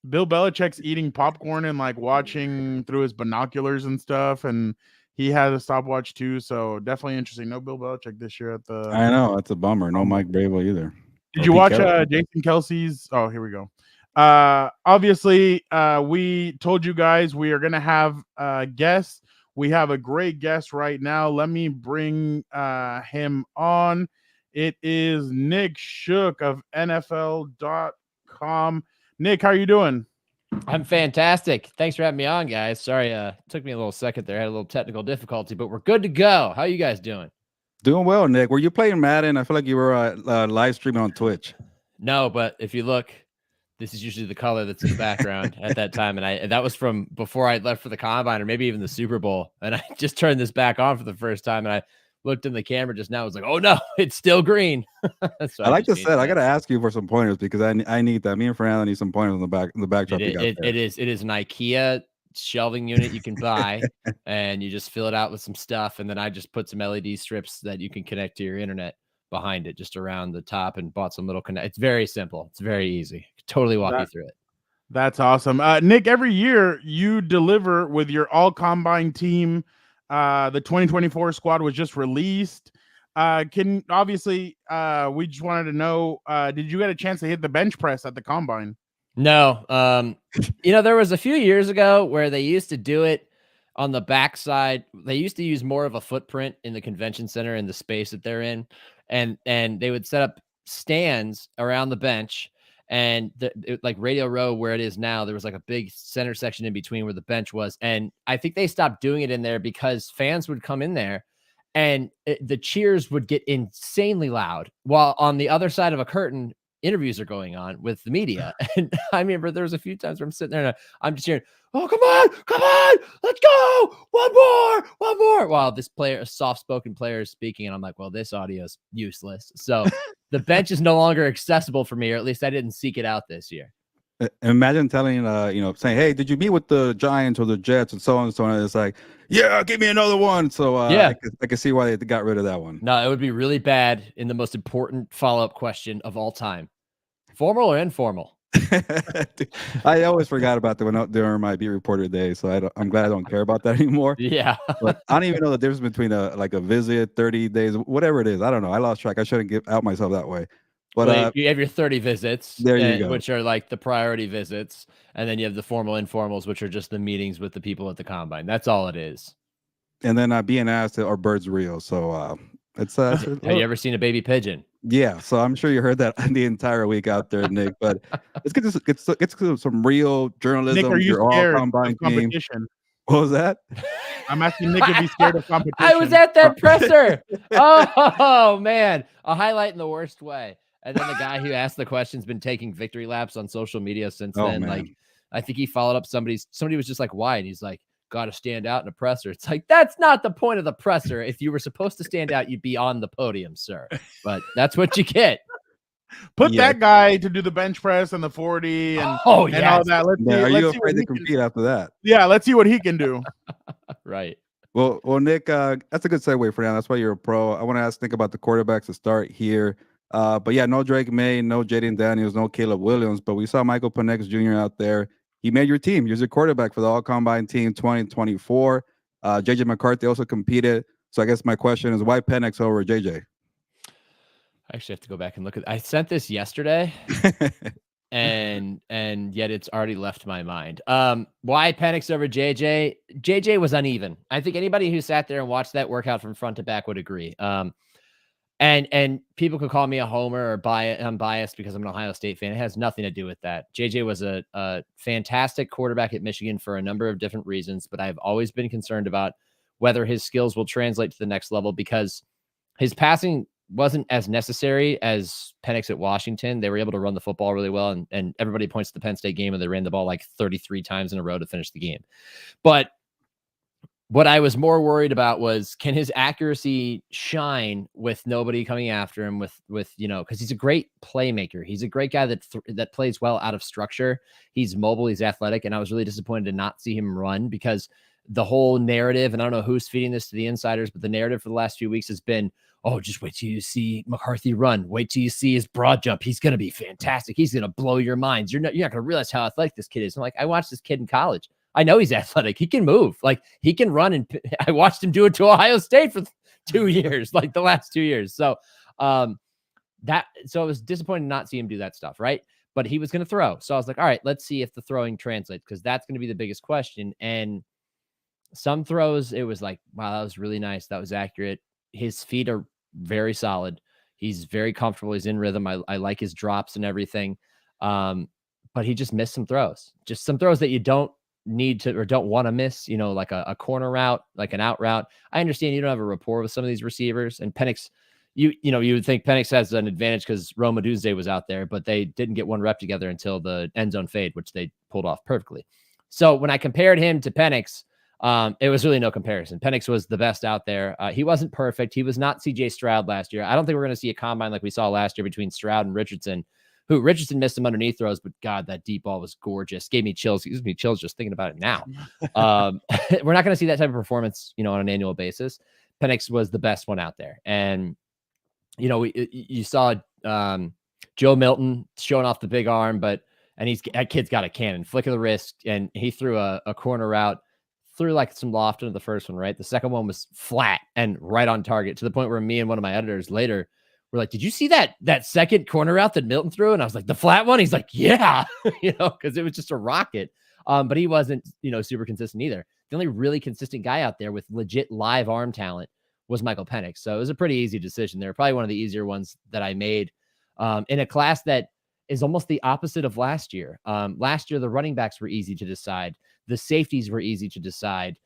Bill Belichick's eating popcorn and like watching through his binoculars and stuff, and he had a stopwatch too. So definitely interesting. No Bill Belichick this year at the. I know, that's a bummer. No Mike Brable either. Did you watch Jason Kelsey's? Oh, here we go. Obviously, we told you guys we are gonna have guests. We have a great guest right now. Let me bring him on. It is Nick Shook of NFL.com. Nick, how are you doing? I'm fantastic. Thanks for having me on, guys. Sorry, it took me a little second there. I had a little technical difficulty, but we're good to go. How are you guys doing? Doing well, Nick. Were you playing Madden? I feel like you were live streaming on Twitch. No, but if you look, this is usually the color that's in the background at that time. And that was from before I left for the Combine or maybe even the Super Bowl. And I just turned this back on for the first time. And I looked in the camera just now. I was like, oh, no, it's still green. So I like to say, I got to ask you for some pointers because I need that. Me and Fernando need some pointers on the backdrop. It is an IKEA shelving unit you can buy and you just fill it out with some stuff. And then I just put some LED strips that you can connect to your internet behind it, just around the top, and bought some little connect. It's very simple. It's very easy. Totally walk you through it. That's awesome. Nick, every year you deliver with your all combine team. The 2024 squad was just released. We just wanted to know, did you get a chance to hit the bench press at the combine? No. There was a few years ago where they used to do it on the backside. They used to use more of a footprint in the convention center in the space that they're in. And they would set up stands around the bench, and like Radio Row where it is now, there was like a big center section in between where the bench was. And I think they stopped doing it in there because fans would come in there and the cheers would get insanely loud while on the other side of a curtain, interviews are going on with the media. And I remember there was a few times where I'm sitting there and I'm just hearing, oh, come on, let's go, one more. While this player, a soft-spoken player, is speaking, and I'm like, well, this audio is useless. So the bench is no longer accessible for me, or at least I didn't seek it out this year. Imagine telling, saying, hey, did you meet with the Giants or the Jets and so on and so on? It's like, yeah, give me another one. So yeah, I can see why they got rid of that one. No, it would be really bad in the most important follow-up question of all time. Formal or informal? I always forgot about that when during my beat reporter day, so I'm glad I don't care about that anymore. Yeah. But I don't even know the difference between a visit, 30 days, whatever it is. I don't know. I lost track. I shouldn't give out myself that way. But you have your 30 visits, there you go, which are like the priority visits, and then you have the formal informals, which are just the meetings with the people at the combine. That's all it is. And then being asked, are birds real? So it's have you ever seen a baby pigeon? Yeah, so I'm sure you heard that the entire week out there, Nick. But let's get to some real journalism. Nick, are you scared of competition? What was that? I'm asking Nick if he's scared of competition. I was at that presser. Oh man, a highlight in the worst way. And then the guy who asked the question's been taking victory laps on social media since then. Man. Like, I think he followed up somebody was just like, why? And he's like, got to stand out in a presser. It's like, that's not the point of the presser. If you were supposed to stand out, you'd be on the podium, sir. But that's what you get. Put that guy to do the bench press and the 40 and all that. Are you afraid to compete after that? Yeah, let's see what he can do. Right. Well, Nick, that's a good segue for now. That's why you're a pro. I want to think about the quarterbacks to start here. But yeah, no Drake May, no Jaden Daniels, no Caleb Williams, but we saw Michael Penix Jr. out there. He made your team. He was your quarterback for the all-combine team 2024. JJ McCarthy also competed. So I guess my question is, why Penix over JJ? I actually have to go back and look at. I sent this yesterday, and yet it's already left my mind. Why Penix over JJ? JJ was uneven. I think anybody who sat there and watched that workout from front to back would agree. And people could call me a homer or I'm biased because I'm an Ohio State fan. It has nothing to do with that. JJ was a fantastic quarterback at Michigan for a number of different reasons, but I've always been concerned about whether his skills will translate to the next level because His passing wasn't as necessary as Penix at Washington. They were able to run the football really well, and everybody points to the Penn State game, and they ran the ball like 33 times in a row to finish the game. But what I was more worried about was, can his accuracy shine with nobody coming after him, with because he's a great playmaker. He's a great guy that plays well out of structure. He's mobile, he's athletic, and I was really disappointed to not see him run, because the whole narrative, and I don't know who's feeding this to the insiders, but the narrative for the last few weeks has been, oh, just wait till you see McCarthy run. Wait till you see his broad jump. He's going to be fantastic. He's going to blow your minds. You're not going to realize how athletic this kid is. I'm like, I watched this kid in college. I know he's athletic. He can move. Like, he can run. And I watched him do it to Ohio State for 2 years, like the last 2 years. So I was disappointed to not see him do that stuff. Right. But he was going to throw. So I was like, all right, let's see if the throwing translates, because that's going to be the biggest question. And some throws, it was like, wow, that was really nice. That was accurate. His feet are very solid. He's very comfortable. He's in rhythm. I like his drops and everything. But he just missed some throws, just some throws that you don't need to, or don't want to miss, like a corner route, like an out route. I understand you don't have a rapport with some of these receivers, and Penix, you would think Penix has an advantage because Rome Odunze was out there, but they didn't get one rep together until the end zone fade, which they pulled off perfectly. So when I compared him to Penix, it was really no comparison. Penix was the best out there. He wasn't perfect. He was not CJ Stroud last year. I don't think we're going to see a combine like we saw last year between Stroud and Richardson, who Richardson missed some underneath throws, but God, that deep ball was gorgeous. Gave me chills. Gives me chills just thinking about it now. We're not going to see that type of performance, on an annual basis. Penix was the best one out there. And, you saw Joe Milton showing off the big arm, and that kid's got a cannon, flick of the wrist, and he threw a corner route, threw like some loft into the first one, right? The second one was flat and right on target, to the point where me and one of my editors later were like, did you see that second corner route that Milton threw? And I was like, the flat one? He's like, yeah, because it was just a rocket. But he wasn't, super consistent either. The only really consistent guy out there with legit live arm talent was Michael Penix. So it was a pretty easy decision. They were probably one of the easier ones that I made in a class that is almost the opposite of last year. Last year, the running backs were easy to decide. The safeties were easy to decide.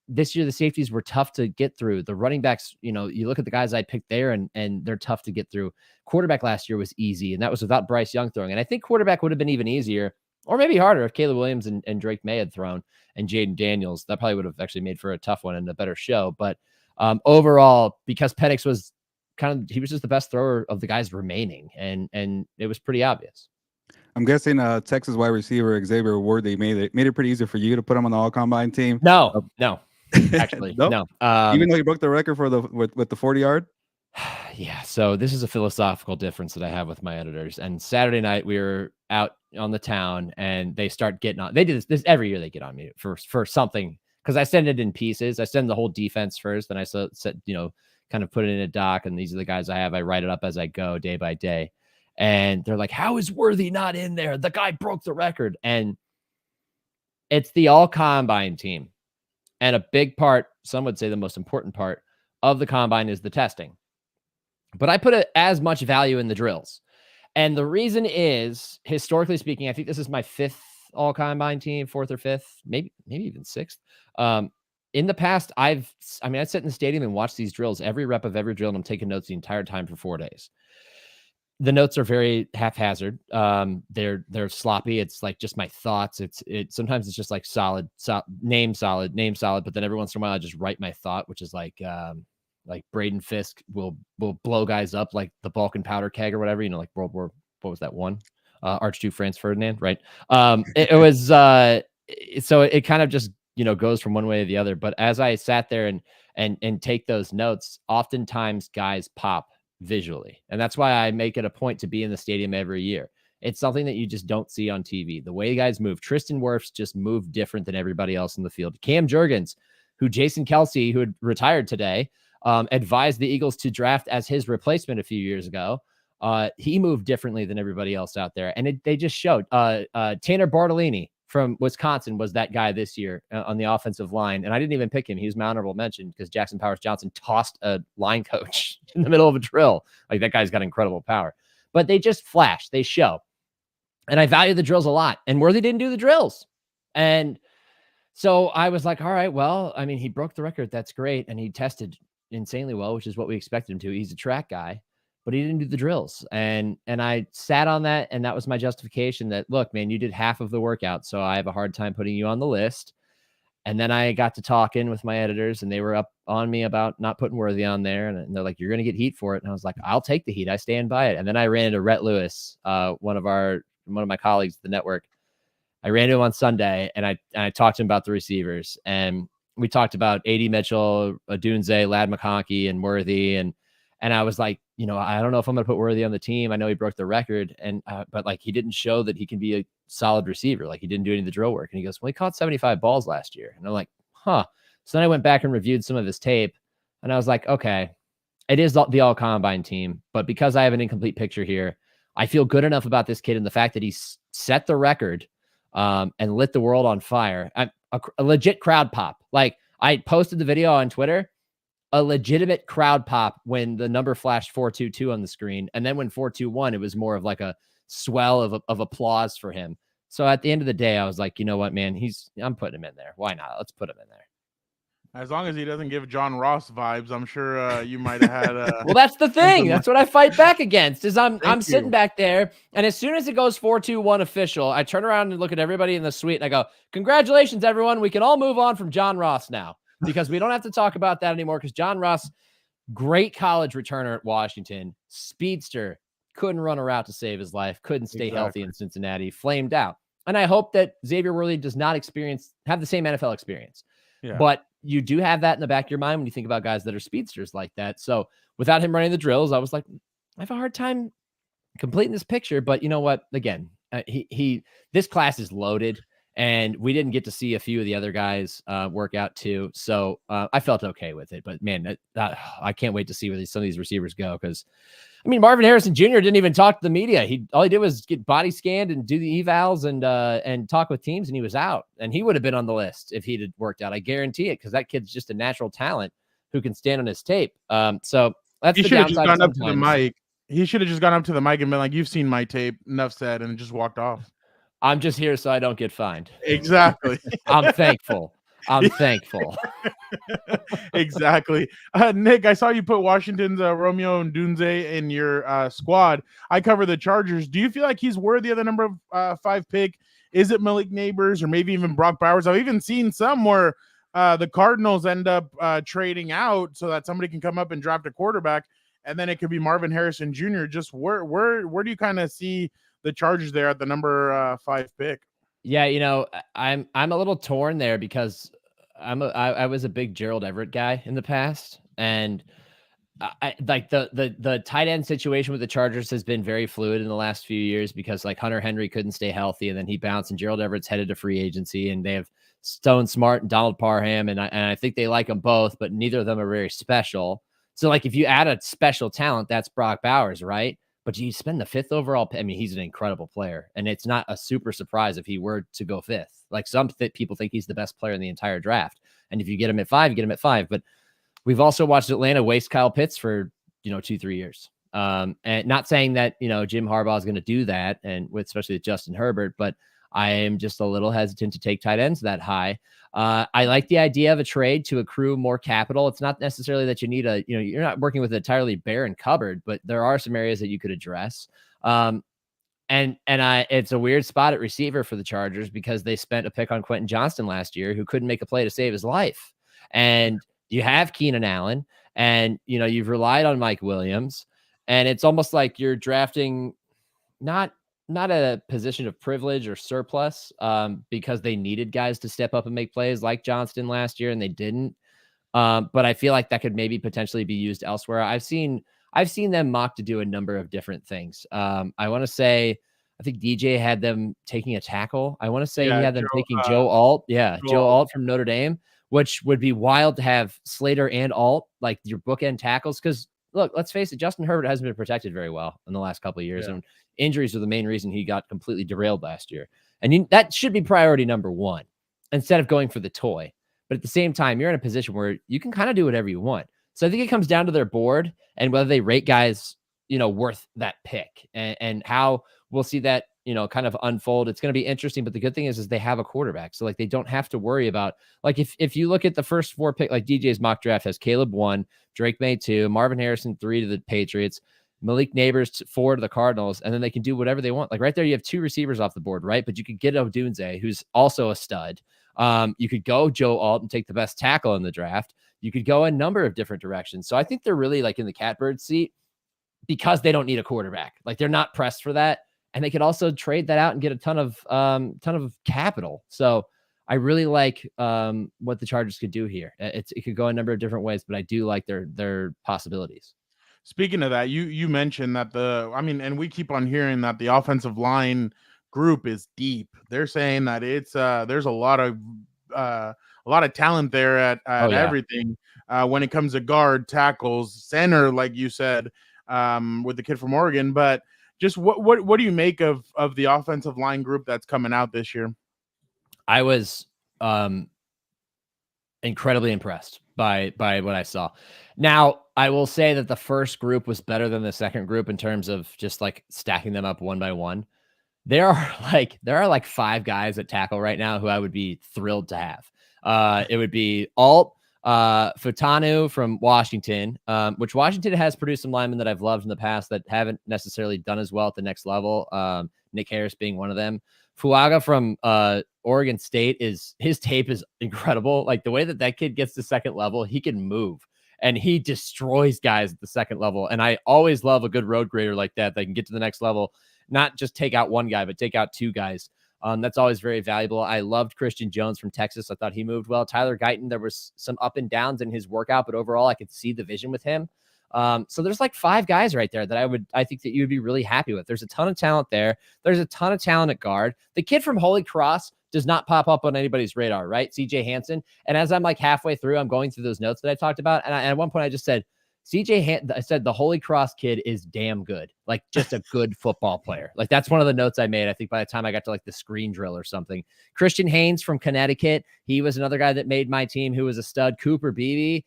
This year, the safeties were tough to get through. The running backs, you look at the guys I picked there, and they're tough to get through. Quarterback last year was easy, and that was without Bryce Young throwing. And I think quarterback would have been even easier, or maybe harder, if Caleb Williams and Drake May had thrown, and Jaden Daniels. That probably would have actually made for a tough one and a better show. But overall, because Penix was he was just the best thrower of the guys remaining, and it was pretty obvious. I'm guessing Texas wide receiver Xavier Worthy made it pretty easy for you to put him on the all-combine team. No, actually, Nope. no. Even though he broke the record for with the 40-yard. Yeah, so this is a philosophical difference that I have with my editors. And Saturday night we were out on the town, and they start getting on. They do this every year. They get on me for something, because I send it in pieces. I send the whole defense first, then I set kind of put it in a doc, and these are the guys I have. I write it up as I go, day by day. And they're like, how is Worthy not in there? The guy broke the record. And it's the all combine team. And a big part, some would say the most important part of the combine, is the testing. But I put as much value in the drills. And the reason is, historically speaking, I think this is my fifth all combine team, fourth or fifth, maybe even sixth. In the past, I sit in the stadium and watch these drills, every rep of every drill, and I'm taking notes the entire time for 4 days. The notes are very haphazard. They're sloppy. It's like just my thoughts. Sometimes it's just like solid, name solid. But then every once in a while I just write my thought, which is like Braden Fisk will blow guys up like the Balkan powder keg or whatever, like World War, what was that one? Archduke Franz Ferdinand, right? It was so it kind of just goes from one way to the other. But as I sat there and take those notes, oftentimes guys pop visually. And that's why I make it a point to be in the stadium every year. It's something that you just don't see on TV. The way guys move. Tristan Wirfs just moved different than everybody else in the field. Cam Jurgens, who Jason Kelsey, who had retired today, advised the Eagles to draft as his replacement a few years ago. He moved differently than everybody else out there. And they just showed. Tanner Bartolini from Wisconsin was that guy this year on the offensive line. And I didn't even pick him. He was my honorable mention because Jackson Powers Johnson tossed a line coach in the middle of a drill. Like, that guy's got incredible power. But they just flash. They show. And I value the drills a lot. And Worthy didn't do the drills. And so I was like, all right, well, he broke the record. That's great. And he tested, insanely well, which is what we expected him to. He's a track guy, but he didn't do the drills. And I sat on that, and that was my justification that, look, man, you did half of the workout, so I have a hard time putting you on the list. And then I got to talking with my editors, and they were up on me about not putting Worthy on there. And they're like, you're going to get heat for it. And I was like, I'll take the heat. I stand by it. And then I ran into Rhett Lewis, one of my colleagues at the network. I ran into him on Sunday, and I talked to him about the receivers. And we talked about A.D. Mitchell, Adunze, Ladd McConkey, and Worthy. And I was like, I don't know if I'm going to put Worthy on the team. I know he broke the record, but like, he didn't show that he can be a solid receiver. Like, he didn't do any of the drill work. And he goes, well, he caught 75 balls last year. And I'm like, huh. So then I went back and reviewed some of his tape, and I was like, okay, it is the all combine team, but because I have an incomplete picture here, I feel good enough about this kid and the fact that he's set the record and lit the world on fire. A legit crowd pop. Like, I posted the video on Twitter, a legitimate crowd pop when the number flashed 422 on the screen. And then when 421, it was more of like a swell of applause for him. So at the end of the day, I was like, you know what, man, I'm putting him in there. Why not? Let's put him in there. As long as he doesn't give John Ross vibes, I'm sure you might have had. Well, that's the thing. That's what I fight back against. Is I'm you. sitting back there, and as soon as it goes 4-2-1 official, I turn around and look at everybody in the suite, and I go, "Congratulations, everyone! We can all move on from John Ross now because we don't have to talk about that anymore." Because John Ross, great college returner at Washington, speedster, couldn't run a route to save his life, couldn't stay healthy in Cincinnati, flamed out. And I hope that Xavier Worthy does not have the same NFL experience. Yeah. But you do have that in the back of your mind when you think about guys that are speedsters like that. So without him running the drills, I was like, I have a hard time completing this picture. But you know what? Again, this class is loaded, and we didn't get to see a few of the other guys work out too. So I felt okay with it. But man, I can't wait to see where some of these receivers go. Because I mean, Marvin Harrison Jr. didn't even talk to the media. All he did was get body scanned and do the evals and talk with teams, and he was out. And he would have been on the list if he'd had worked out. I guarantee it, because that kid's just a natural talent who can stand on his tape. So that's the downside. He should have just gone up to the mic. He should have just gone up to the mic and been like, "You've seen my tape. Enough said," and just walked off. I'm just here so I don't get fined. Exactly. I'm thankful. I'm thankful. Exactly. Nick, I saw you put Washington's Romeo and Dunze in your squad. I cover the Chargers. Do you feel like he's worthy of the number 5 pick? Is it Malik Nabers or maybe even Brock Bowers? I've even seen some where the Cardinals end up trading out so that somebody can come up and draft a quarterback, and then it could be Marvin Harrison Jr. Just where do you kind of see the Chargers there at the number 5 pick? Yeah, I'm a little torn there because I was a big Gerald Everett guy in the past, and I like the tight end situation with the Chargers has been very fluid in the last few years because like Hunter Henry couldn't stay healthy, and then he bounced, and Gerald Everett's headed to free agency, and they have Stone Smart and Donald Parham, and I think they like them both, but neither of them are very special. So like if you add a special talent, that's Brock Bowers, right? But you spend the 5th overall. I mean, he's an incredible player, and it's not a super surprise if he were to go 5th. Like some people think he's the best player in the entire draft, and if you get him at 5, you get him at 5. But we've also watched Atlanta waste Kyle Pitts for 2-3 years. And not saying that Jim Harbaugh is going to do that, and especially with Justin Herbert, but I am just a little hesitant to take tight ends that high. I like the idea of a trade to accrue more capital. It's not necessarily that you need you're not working with an entirely barren cupboard, but there are some areas that you could address. It's a weird spot at receiver for the Chargers because they spent a pick on Quentin Johnston last year who couldn't make a play to save his life. And you have Keenan Allen, and you've relied on Mike Williams, and it's almost like you're drafting not a position of privilege or surplus because they needed guys to step up and make plays like Johnston last year, and they didn't. But I feel like that could maybe potentially be used elsewhere. I've seen them mocked to do a number of different things. I want to say, I think DJ had them taking a tackle. I want to say he had them taking Joe Alt. Yeah, Joe Alt from Notre Dame, which would be wild to have Slater and Alt, like your bookend tackles. Because look, let's face it, Justin Herbert hasn't been protected very well in the last couple of years. Yeah. And injuries are the main reason he got completely derailed last year. And that should be priority number 1 instead of going for the toy. But at the same time, you're in a position where you can kind of do whatever you want. So I think it comes down to their board and whether they rate guys, worth that pick, and how we'll see that kind of unfold. It's going to be interesting, but the good thing is they have a quarterback. So like, they don't have to worry about, like, if you look at the first 4 pick, like DJ's mock draft has Caleb 1, Drake May 2, Marvin Harrison 3 to the Patriots, Malik Nabers 4 to the Cardinals, and then they can do whatever they want. Like right there, you have 2 receivers off the board, right? But you could get Odunze, who's also a stud. You could go Joe Alt and take the best tackle in the draft. You could go a number of different directions. So I think they're really like in the catbird seat because they don't need a quarterback. Like they're not pressed for that. And they could also trade that out and get a ton of capital. So I really like what the Chargers could do here. It could go a number of different ways, but I do like their possibilities. Speaking of that, you mentioned that and we keep on hearing that the offensive line group is deep. They're saying that it's there's a lot of talent there at everything when it comes to guard, tackles, center, like you said, with the kid from Oregon. But just what do you make of the offensive line group that's coming out this year? I was incredibly impressed by what I saw. Now, I will say that the first group was better than the second group in terms of just like stacking them up one by one. There are like 5 guys at tackle right now who I would be thrilled to have. It would be Alt, Futanu from Washington, which Washington has produced some linemen that I've loved in the past that haven't necessarily done as well at the next level. Nick Harris being one of them. Fuaga from Oregon State, his tape is incredible. Like the way that kid gets to second level, he can move and he destroys guys at the second level. And I always love a good road grader like that can get to the next level, not just take out one guy, but take out 2 guys. That's always very valuable. I loved Christian Jones from Texas. I thought he moved well. Tyler Guyton, there was some up and downs in his workout, but overall I could see the vision with him. So there's like 5 guys right there that I think that you would be really happy with. There's a ton of talent there. There's a ton of talent at guard. The kid from Holy Cross does not pop up on anybody's radar, right? CJ Hansen. And as I'm like halfway through, I'm going through those notes that I talked about. And at one point I just said, I said the Holy Cross kid is damn good. Like just a good football player. Like that's one of the notes I made. I think by the time I got to like the screen drill or something. Christian Haynes from Connecticut. He was another guy that made my team who was a stud. Cooper Beebe.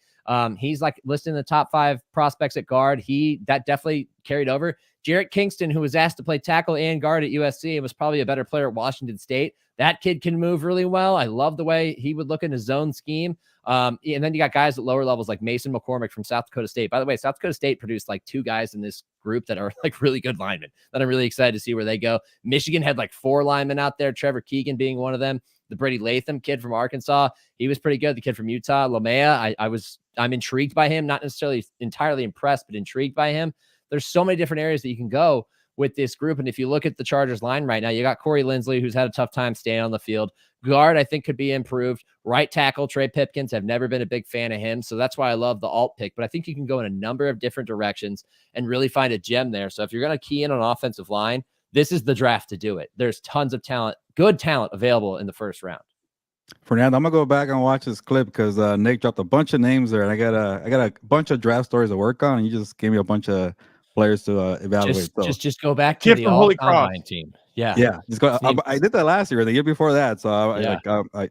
He's like listed in the top 5 prospects at guard. That definitely carried over. Jarrett Kingston, who was asked to play tackle and guard at USC and was probably a better player at Washington State. That kid can move really well. I love the way he would look in his zone scheme. And then you got guys at lower levels like Mason McCormick from South Dakota State. By the way, South Dakota State produced like 2 guys in this group that are like really good linemen that I'm really excited to see where they go. Michigan had like 4 linemen out there, Trevor Keegan being one of them. The Brady Latham kid from Arkansas, he was pretty good. The kid from Utah, Lamea, I'm intrigued by him, not necessarily entirely impressed, but intrigued by him. There's so many different areas that you can go with this group. And if you look at the Chargers line right now, you got Corey Lindsley, who's had a tough time staying on the field. Guard, I think, could be improved. Right tackle, Trey Pipkins, I've never been a big fan of him. So that's why I love the alt pick. But I think you can go in a number of different directions and really find a gem there. So if you're going to key in on offensive line, this is the draft to do it. There's tons of talent, good talent available in the first round. Fernando, I'm gonna go back and watch this clip because Nick dropped a bunch of names there, and I got a bunch of draft stories to work on, and you just gave me a bunch of players to evaluate. Just go back to the Holy Cross team. Yeah. Just go. I did that last year, the year before that. So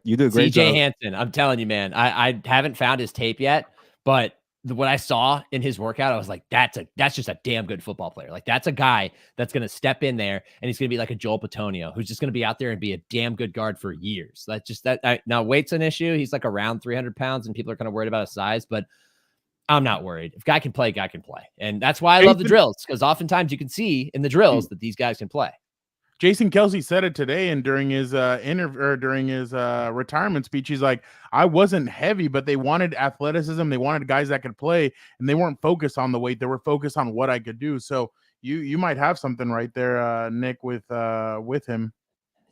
you do a great job. CJ Hansen, I'm telling you, man, I haven't found his tape yet, but what I saw in his workout, I was like, that's just a damn good football player. Like that's a guy that's going to step in there and he's going to be like a Joel Petonio, who's just going to be out there and be a damn good guard for years. Now weight's an issue. He's like around 300 pounds and people are kind of worried about his size, but I'm not worried. If guy can play, guy can play. And that's why I love the drills, because oftentimes you can see in the drills that these guys can play. Jason Kelsey said it today, and during his retirement speech, he's like, I wasn't heavy, but they wanted athleticism. They wanted guys that could play, and they weren't focused on the weight. They were focused on what I could do. So you might have something right there, Nick, with him.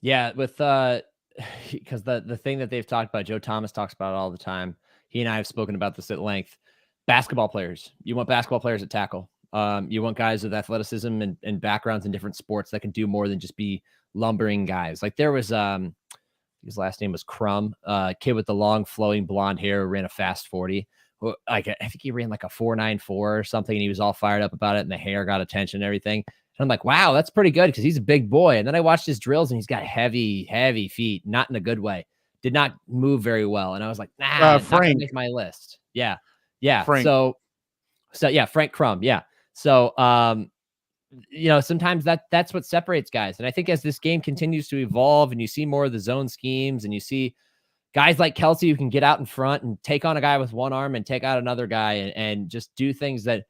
Yeah, because the thing that they've talked about, Joe Thomas talks about it all the time. He and I have spoken about this at length. Basketball players. You want basketball players at tackle. You want guys with athleticism and backgrounds in different sports that can do more than just be lumbering guys. Like there was, his last name was Crum, kid with the long flowing blonde hair who ran a fast 40. Like I think he ran like a 4.94 or something, and he was all fired up about it, and the hair got attention and everything. And I'm like, wow, that's pretty good because he's a big boy. And then I watched his drills, and he's got heavy feet, not in a good way. Did not move very well. And I was like, nah, Frank, not gonna make my list. Yeah. Frank. So yeah, Frank Crum. Yeah. So sometimes that's what separates guys. And I think as this game continues to evolve and you see more of the zone schemes and you see guys like Kelsey who can get out in front and take on a guy with one arm and take out another guy and just do things that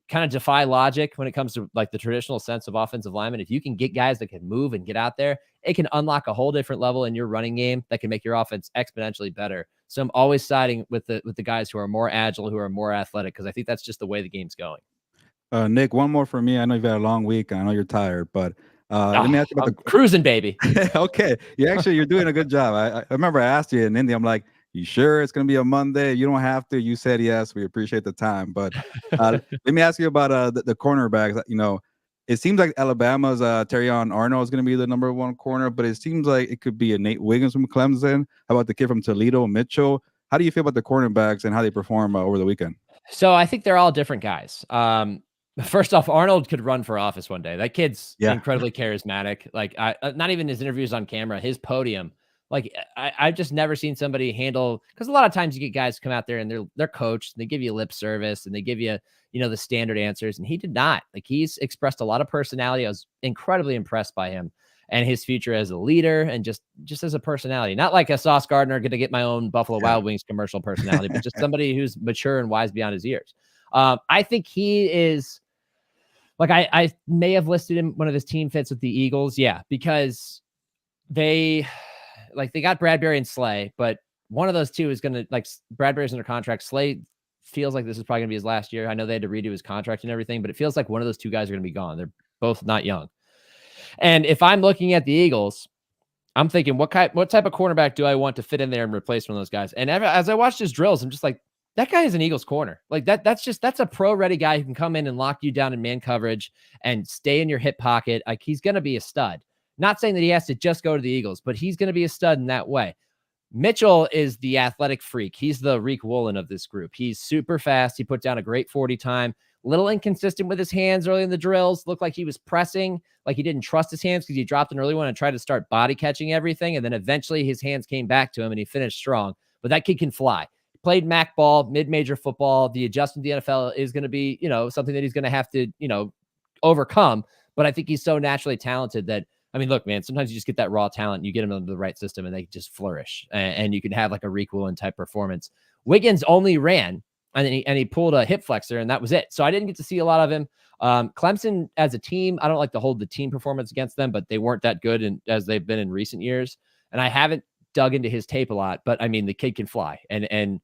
kind of defy logic when it comes to like the traditional sense of offensive lineman. If you can get guys that can move and get out there, it can unlock a whole different level in your running game that can make your offense exponentially better. So I'm always siding with the guys who are more agile, who are more athletic, because I think that's just the way the game's going. Nick, one more for me. I know you've had a long week. I know you're tired, but let me ask you about cruising, baby. Okay. You're doing a good job. I remember I asked you in Indy, I'm like, you sure it's going to be a Monday? You don't have to. You said yes. We appreciate the time. But let me ask you about the cornerbacks. It seems like Alabama's Terrion Arnold is going to be the number one corner, but it seems like it could be a Nate Wiggins from Clemson. How about the kid from Toledo, Mitchell? How do you feel about the cornerbacks and how they perform over the weekend? So I think they're all different guys. First off, Arnold could run for office one day. That kid's incredibly charismatic. Like, not even his interviews on camera, his podium. Like, I've just never seen somebody handle, because a lot of times you get guys come out there and they're coached and they give you lip service and they give you, the standard answers. And he did not. Like, he's expressed a lot of personality. I was incredibly impressed by him and his future as a leader and just as a personality. Not like a Sauce Gardner, going to get my own Buffalo Wild Wings commercial personality, but just somebody who's mature and wise beyond his years. I think he is, like, I may have listed him one of his team fits with the Eagles. Yeah, because they got Bradbury and Slay, but one of those two is going to, like, Bradbury's under contract. Slay feels like this is probably going to be his last year. I know they had to redo his contract and everything, but it feels like one of those two guys are going to be gone. They're both not young. And if I'm looking at the Eagles, I'm thinking, what type of cornerback do I want to fit in there and replace one of those guys? And as I watched his drills, I'm just like, that guy is an Eagles corner. Like, that's a pro-ready guy who can come in and lock you down in man coverage and stay in your hip pocket. Like, he's going to be a stud. Not saying that he has to just go to the Eagles, but he's going to be a stud in that way. Mitchell is the athletic freak. He's the Reek Woolen of this group. He's super fast. He put down a great 40 time. Little inconsistent with his hands early in the drills. Looked like he was pressing, like he didn't trust his hands because he dropped an early one and tried to start body catching everything. And then eventually his hands came back to him and he finished strong. But that kid can fly. Played MAC ball, mid-major football. The adjustment to the NFL is going to be, something that he's going to have to, overcome. But I think he's so naturally talented that, I mean, look, man, sometimes you just get that raw talent. You get them into the right system and they just flourish. And you can have like a Reek Woolen type performance. Wiggins only ran and he pulled a hip flexor and that was it. So I didn't get to see a lot of him. Clemson as a team, I don't like to hold the team performance against them, but they weren't that good as they've been in recent years. And I haven't dug into his tape a lot, but I mean, the kid can fly and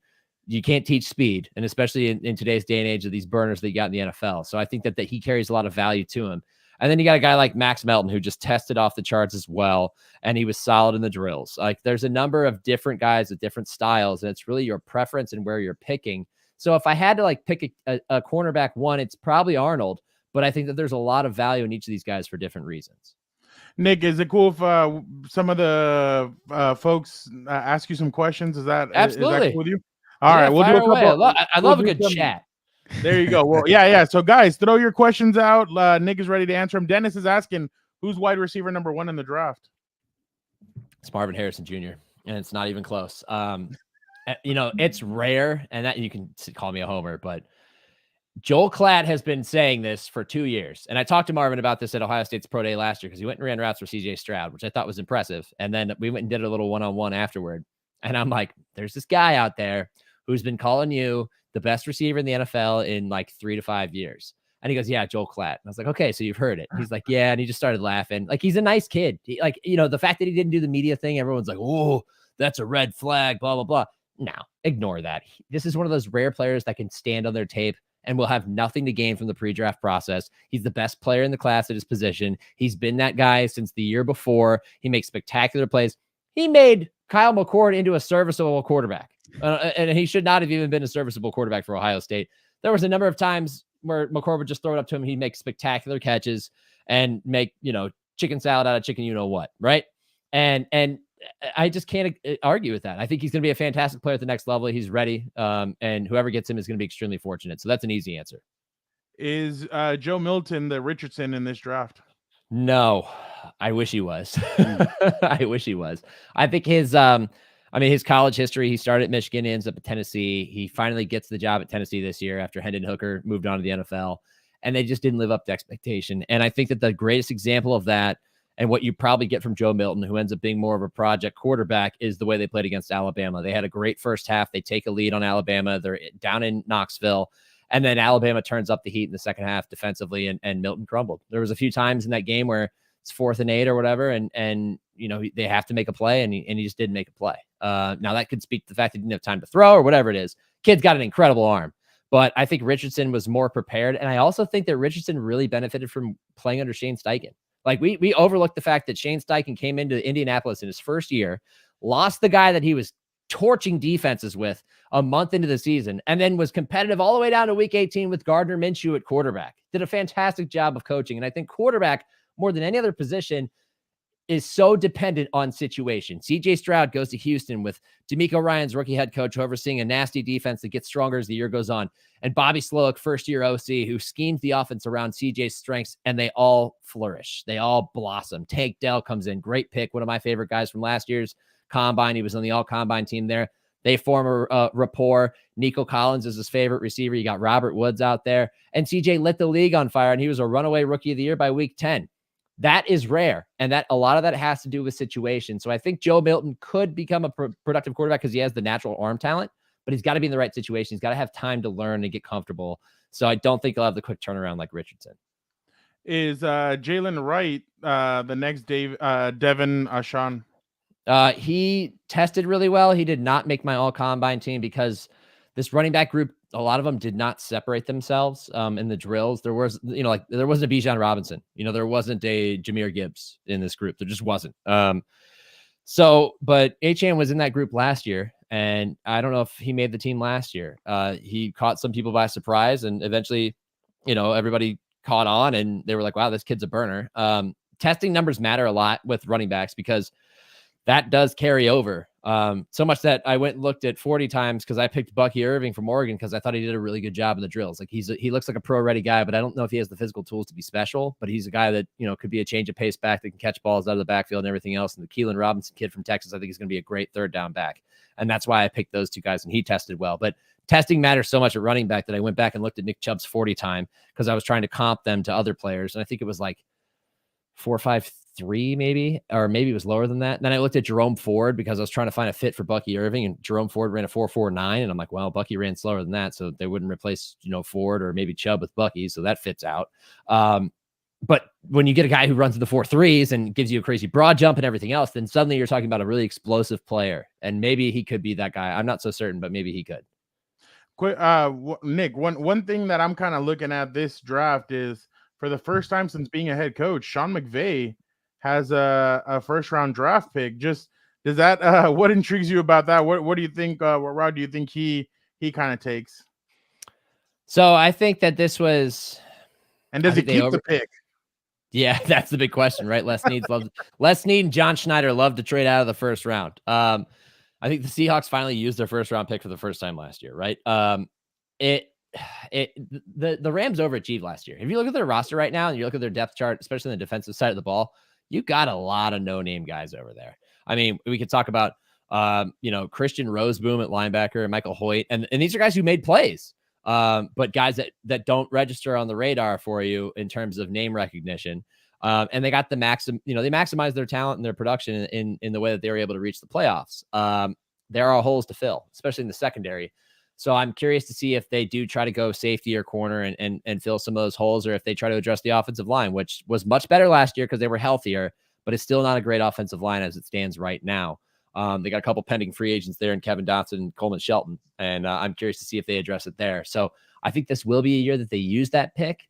you can't teach speed. And especially in today's day and age of these burners that you got in the NFL. So I think that he carries a lot of value to him. And then you got a guy like Max Melton, who just tested off the charts as well. And he was solid in the drills. Like, there's a number of different guys with different styles, and it's really your preference and where you're picking. So if I had to like pick a cornerback one, it's probably Arnold, but I think that there's a lot of value in each of these guys for different reasons. Nick, is it cool if some of the folks ask you some questions? Absolutely. Is that cool with you? All right, we'll do a couple. I love a good chat. There you go. Well, yeah. So guys, throw your questions out. Nick is ready to answer them. Dennis is asking, who's wide receiver number 1 in the draft? It's Marvin Harrison Jr. and it's not even close. It's rare, and that you can call me a homer, but Joel Klatt has been saying this for 2 years. And I talked to Marvin about this at Ohio State's Pro Day last year because he went and ran routes for CJ Stroud, which I thought was impressive. And then we went and did a little one-on-one afterward. And I'm like, there's this guy out there who's been calling you the best receiver in the NFL in like 3 to 5 years. And he goes, yeah, Joel Klatt. And I was like, okay, so you've heard it. He's like, yeah. And he just started laughing. Like, he's a nice kid. The fact that he didn't do the media thing, everyone's like, oh, that's a red flag, blah, blah, blah. No, ignore that. This is one of those rare players that can stand on their tape and will have nothing to gain from the pre-draft process. He's the best player in the class at his position. He's been that guy since the year before. He makes spectacular plays. He made Kyle McCord into a serviceable quarterback. And he should not have even been a serviceable quarterback for Ohio State. There was a number of times where McCord would just throw it up to him. He'd make spectacular catches and make, chicken salad out of chicken, what, right? And I just can't argue with that. I think he's going to be a fantastic player at the next level. He's ready. And whoever gets him is going to be extremely fortunate. So that's an easy answer. Is Joe Milton the Richardson in this draft? No, I wish he was. I wish he was. I think his college history, he started at Michigan, ends up at Tennessee. He finally gets the job at Tennessee this year after Hendon Hooker moved on to the NFL. and they just didn't live up to expectation. And I think that the greatest example of that, and what you probably get from Joe Milton, who ends up being more of a project quarterback, is the way they played against Alabama. They had a great first half. They take a lead on Alabama. They're down in Knoxville. And then Alabama turns up the heat in the second half defensively, and Milton crumbled. There was a few times in that game where it's 4th and 8 or whatever, and they have to make a play, and he just didn't make a play. Now that could speak to the fact that he didn't have time to throw or whatever it is. Kid's got an incredible arm. But I think Richardson was more prepared. And I also think that Richardson really benefited from playing under Shane Steichen. Like we overlooked the fact that Shane Steichen came into Indianapolis in his first year, lost the guy that he was torching defenses with a month into the season, and then was competitive all the way down to week 18 with Gardner Minshew at quarterback. Did a fantastic job of coaching. And I think quarterback, more than any other position, is so dependent on situation. CJ Stroud goes to Houston with D'Amico Ryan's rookie head coach overseeing a nasty defense that gets stronger as the year goes on. And Bobby Slowick, first-year OC, who schemes the offense around CJ's strengths, and they all flourish. They all blossom. Tank Dell comes in. Great pick. One of my favorite guys from last year's Combine. He was on the all-Combine team there. They form a rapport. Nico Collins is his favorite receiver. You got Robert Woods out there. And CJ lit the league on fire, and he was a runaway rookie of the year by week 10. That is rare. And that a lot of that has to do with situation. So I think Joe Milton could become a productive quarterback because he has the natural arm talent, but he's got to be in the right situation. He's got to have time to learn and get comfortable. So I don't think he'll have the quick turnaround like Richardson. Is Jalen Wright the next Devin Sean? He tested really well. He did not make my all-Combine team because this running back group, a lot of them did not separate themselves in the drills. There was, there wasn't a Bijan Robinson. There wasn't a Jahmyr Gibbs in this group. There just wasn't. But Achane was in that group last year, and I don't know if he made the team last year. He caught some people by surprise, and eventually, everybody caught on, and they were like, wow, this kid's a burner. Testing numbers matter a lot with running backs because that does carry over. So much that I went and looked at 40 times because I picked Bucky Irving from Oregon because I thought he did a really good job in the drills. Like he looks like a pro-ready guy, but I don't know if he has the physical tools to be special. But he's a guy that could be a change of pace back that can catch balls out of the backfield and everything else. And the Keelan Robinson kid from Texas, I think is going to be a great third down back, and that's why I picked those two guys. And he tested well, but testing matters so much at running back that I went back and looked at Nick Chubb's 40 time because I was trying to comp them to other players, and I think it was like 4.53 maybe, or maybe it was lower than that. And then I looked at Jerome Ford because I was trying to find a fit for Bucky Irving, and Jerome Ford ran a 4.49, and I'm like, well, Bucky ran slower than that, so they wouldn't replace Ford or maybe Chubb with Bucky, so that fits out. But when you get a guy who runs the 4.3s and gives you a crazy broad jump and everything else, then suddenly you're talking about a really explosive player, and maybe he could be that guy. I'm not so certain, but maybe he could. Quick, Nick, one thing that I'm kind of looking at this draft is, for the first time since being a head coach, Sean McVay has a first round draft pick. Just does that what intrigues you about that? What do you think? What route do you think he kind of takes? So I think that this was, and does he keep the pick? Yeah, that's the big question, right? Les Snead and John Schneider love to trade out of the first round. I think the Seahawks finally used their first round pick for the first time last year, right? The Rams overachieved last year. If you look at their roster right now and you look at their depth chart, especially on the defensive side of the ball, you got a lot of no-name guys over there. I mean, we could talk about Christian Roseboom at linebacker and Michael Hoyt, and these are guys who made plays, but guys that don't register on the radar for you in terms of name recognition. And they got the they maximize their talent and their production in the way that they were able to reach the playoffs. There are holes to fill, especially in the secondary. So I'm curious to see if they do try to go safety or corner and fill some of those holes, or if they try to address the offensive line, which was much better last year because they were healthier, but it's still not a great offensive line as it stands right now. They got a couple pending free agents there in Kevin Dotson and Coleman Shelton, and I'm curious to see if they address it there. So I think this will be a year that they use that pick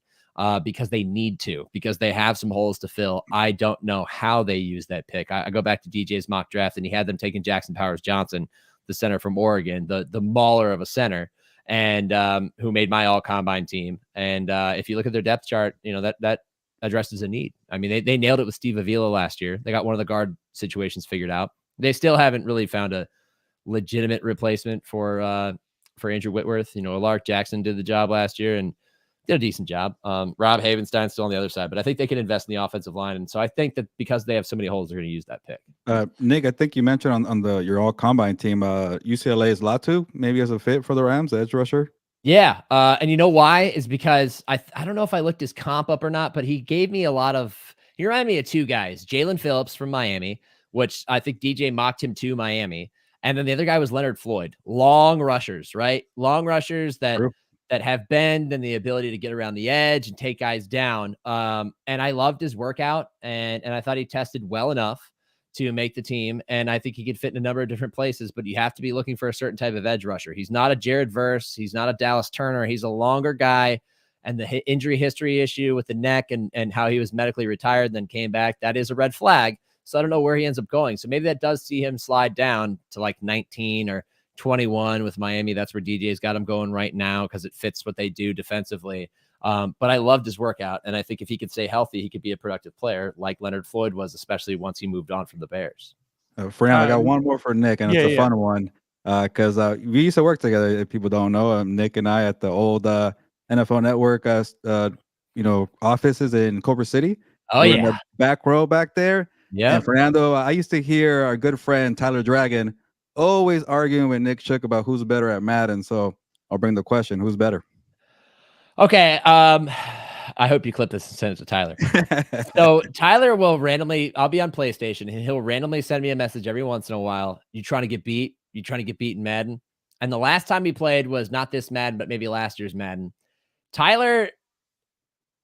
because they need to, because they have some holes to fill. I don't know how they use that pick. I go back to DJ's mock draft, and he had them taking Jackson Powers Johnson, the center from Oregon, the mauler of a center, and who made my all-Combine team. And if you look at their depth chart, that addresses a need. I mean, they nailed it with Steve Avila last year. They got one of the guard situations figured out. They still haven't really found a legitimate replacement for Andrew Whitworth. Lark Jackson did the job last year and did a decent job. Rob Havenstein's still on the other side, but I think they can invest in the offensive line. And so I think that because they have so many holes, they're going to use that pick. Nick, I think you mentioned on your all-Combine team, UCLA's Latu maybe as a fit for the Rams, the edge rusher. Yeah. And you know why? Is because I don't know if I looked his comp up or not, but he gave me a lot of, he reminded me of two guys, Jalen Phillips from Miami, which I think DJ mocked him to Miami. And then the other guy was Leonard Floyd, long rushers, right? Long rushers that have bend and the ability to get around the edge and take guys down. And I loved his workout, and I thought he tested well enough to make the team. And I think he could fit in a number of different places, but you have to be looking for a certain type of edge rusher. He's not a Jared Verse. He's not a Dallas Turner. He's a longer guy, and the injury history issue with the neck and how he was medically retired and then came back, that is a red flag. So I don't know where he ends up going. So maybe that does see him slide down to like 19 or 21 with Miami. That's where DJ's got him going right now because it fits what they do defensively. But I loved his workout, and I think if he could stay healthy, he could be a productive player like Leonard Floyd was, especially once he moved on from the Bears. Fernando, I got one more for Nick, and it's a fun one because we used to work together. If people don't know, Nick and I at the old NFL Network, offices in Culver City. Oh, in the back row back there. Yeah. And Fernando, I used to hear our good friend Tyler Dragon always arguing with Nick Shook about who's better at Madden. So I'll bring the question: who's better? Okay. I hope you clip this and send it to Tyler. So Tyler will randomly, I'll be on PlayStation, and he'll randomly send me a message every once in a while. You trying to get beat? You trying to get beat in Madden? And the last time he played was not this Madden, but maybe last year's Madden. Tyler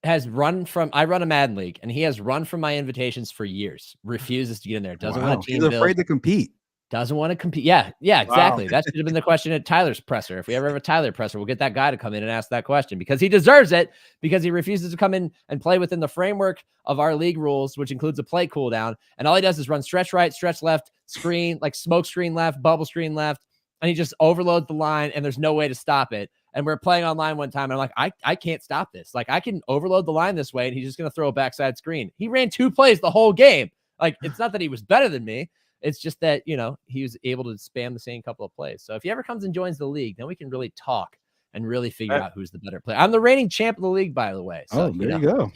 has run from, I run a Madden league, and he has run from my invitations for years. Refuses to get in there. Doesn't want to team build. He's afraid to compete. Doesn't want to compete. Yeah, exactly. Wow. That should have been the question at Tyler's presser. If we ever have a Tyler presser, we'll get that guy to come in and ask that question because he deserves it, because he refuses to come in and play within the framework of our league rules, which includes a play cooldown. And all he does is run stretch right, stretch left, screen, like smoke screen left, bubble screen left. And he just overloads the line, and there's no way to stop it. And we're playing online one time, and I'm like, I can't stop this. Like, I can overload the line this way, and he's just going to throw a backside screen. He ran 2 plays the whole game. Like, it's not that he was better than me. It's just that, he was able to spam the same couple of plays. So if he ever comes and joins the league, then we can really talk and really figure out who's the better player. I'm the reigning champ of the league, by the way. So, there you go.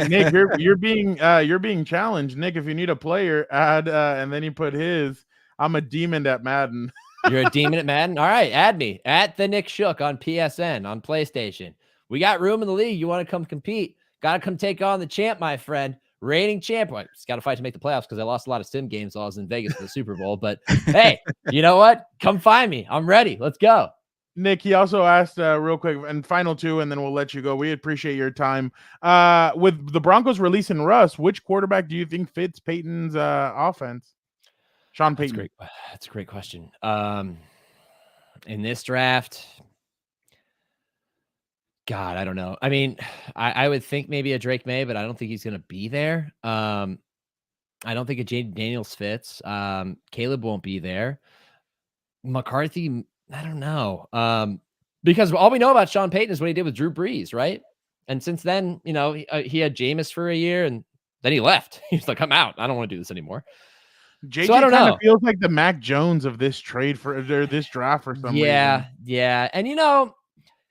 Nick, you're being challenged. Nick, if you need a player, add and then you put his. I'm a demon at Madden. You're a demon at Madden? All right, add me at the Nick Shook on PSN, on PlayStation. We got room in the league. You want to come compete? Got to come take on the champ, my friend. Reigning champ. Well, just got to fight to make the playoffs because I lost a lot of sim games while I was in Vegas for the Super Bowl. But hey, you know what? Come find me. I'm ready. Let's go. Nick, he also asked real quick, and final two, and then we'll let you go. We appreciate your time. With the Broncos releasing Russ, which quarterback do you think fits Peyton's offense? Sean Payton. That's a great question. In this draft, God, I don't know. I mean, I would think maybe a Drake May, but I don't think he's going to be there. I don't think a Jaden Daniels fits. Caleb won't be there. McCarthy, I don't know. Because all we know about Sean Payton is what he did with Drew Brees, right? And since then, he had Jameis for a year, and then he left. He's like, I'm out. I don't want to do this anymore. JJ so kind of feels like the Mac Jones of this trade or this draft for some reason. Yeah. And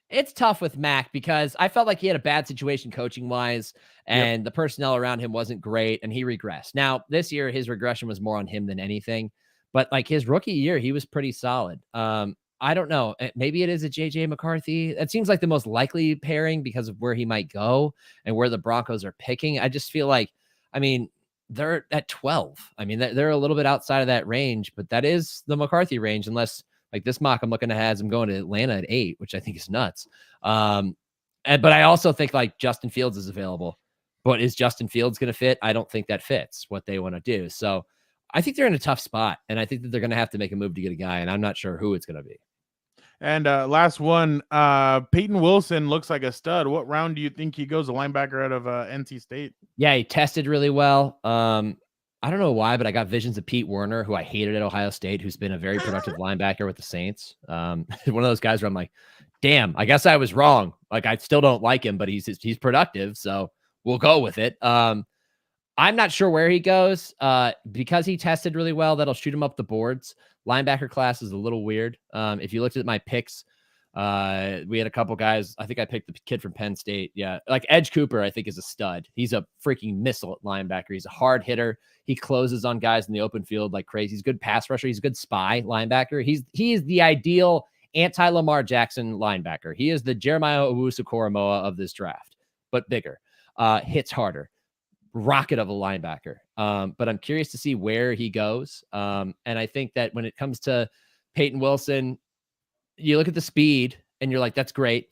it's tough with Mac because I felt like he had a bad situation coaching wise, and the personnel around him wasn't great, and he regressed. Now this year, his regression was more on him than anything, but like his rookie year, he was pretty solid. I don't know. Maybe it is a JJ McCarthy. It seems like the most likely pairing because of where he might go and where the Broncos are picking. I just feel like, they're at 12. They're a little bit outside of that range, but that is the McCarthy range, unless like this mock I'm looking at has him going to Atlanta at 8, which I think is nuts. But I also think like Justin Fields is available, but is Justin Fields going to fit? I don't think that fits what they want to do. So I think they're in a tough spot, and I think that they're going to have to make a move to get a guy, and I'm not sure who it's going to be. And last one, Peyton Wilson looks like a stud. What round do you think he goes? A linebacker out of NC State. Yeah, he tested really well. I don't know why, but I got visions of Pete Werner, who I hated at Ohio State, who's been a very productive linebacker with the Saints. One of those guys where I'm like, damn, I guess I was wrong. Like, I still don't like him, but he's productive, so we'll go with it. I'm not sure where he goes because he tested really well. That'll shoot him up the boards. Linebacker class is a little weird. If you looked at my picks, we had a couple guys. I think I picked the kid from Penn State. Yeah. Like Edge Cooper, I think is a stud. He's a freaking missile at linebacker. He's a hard hitter. He closes on guys in the open field like crazy. He's a good pass rusher. He's a good spy linebacker. He is the ideal anti-Lamar Jackson linebacker. He is the Jeremiah Owusu-Koramoah of this draft, but bigger, hits harder, rocket of a linebacker. But I'm curious to see where he goes. And I think that when it comes to Peyton Wilson, you look at the speed and you're like, that's great.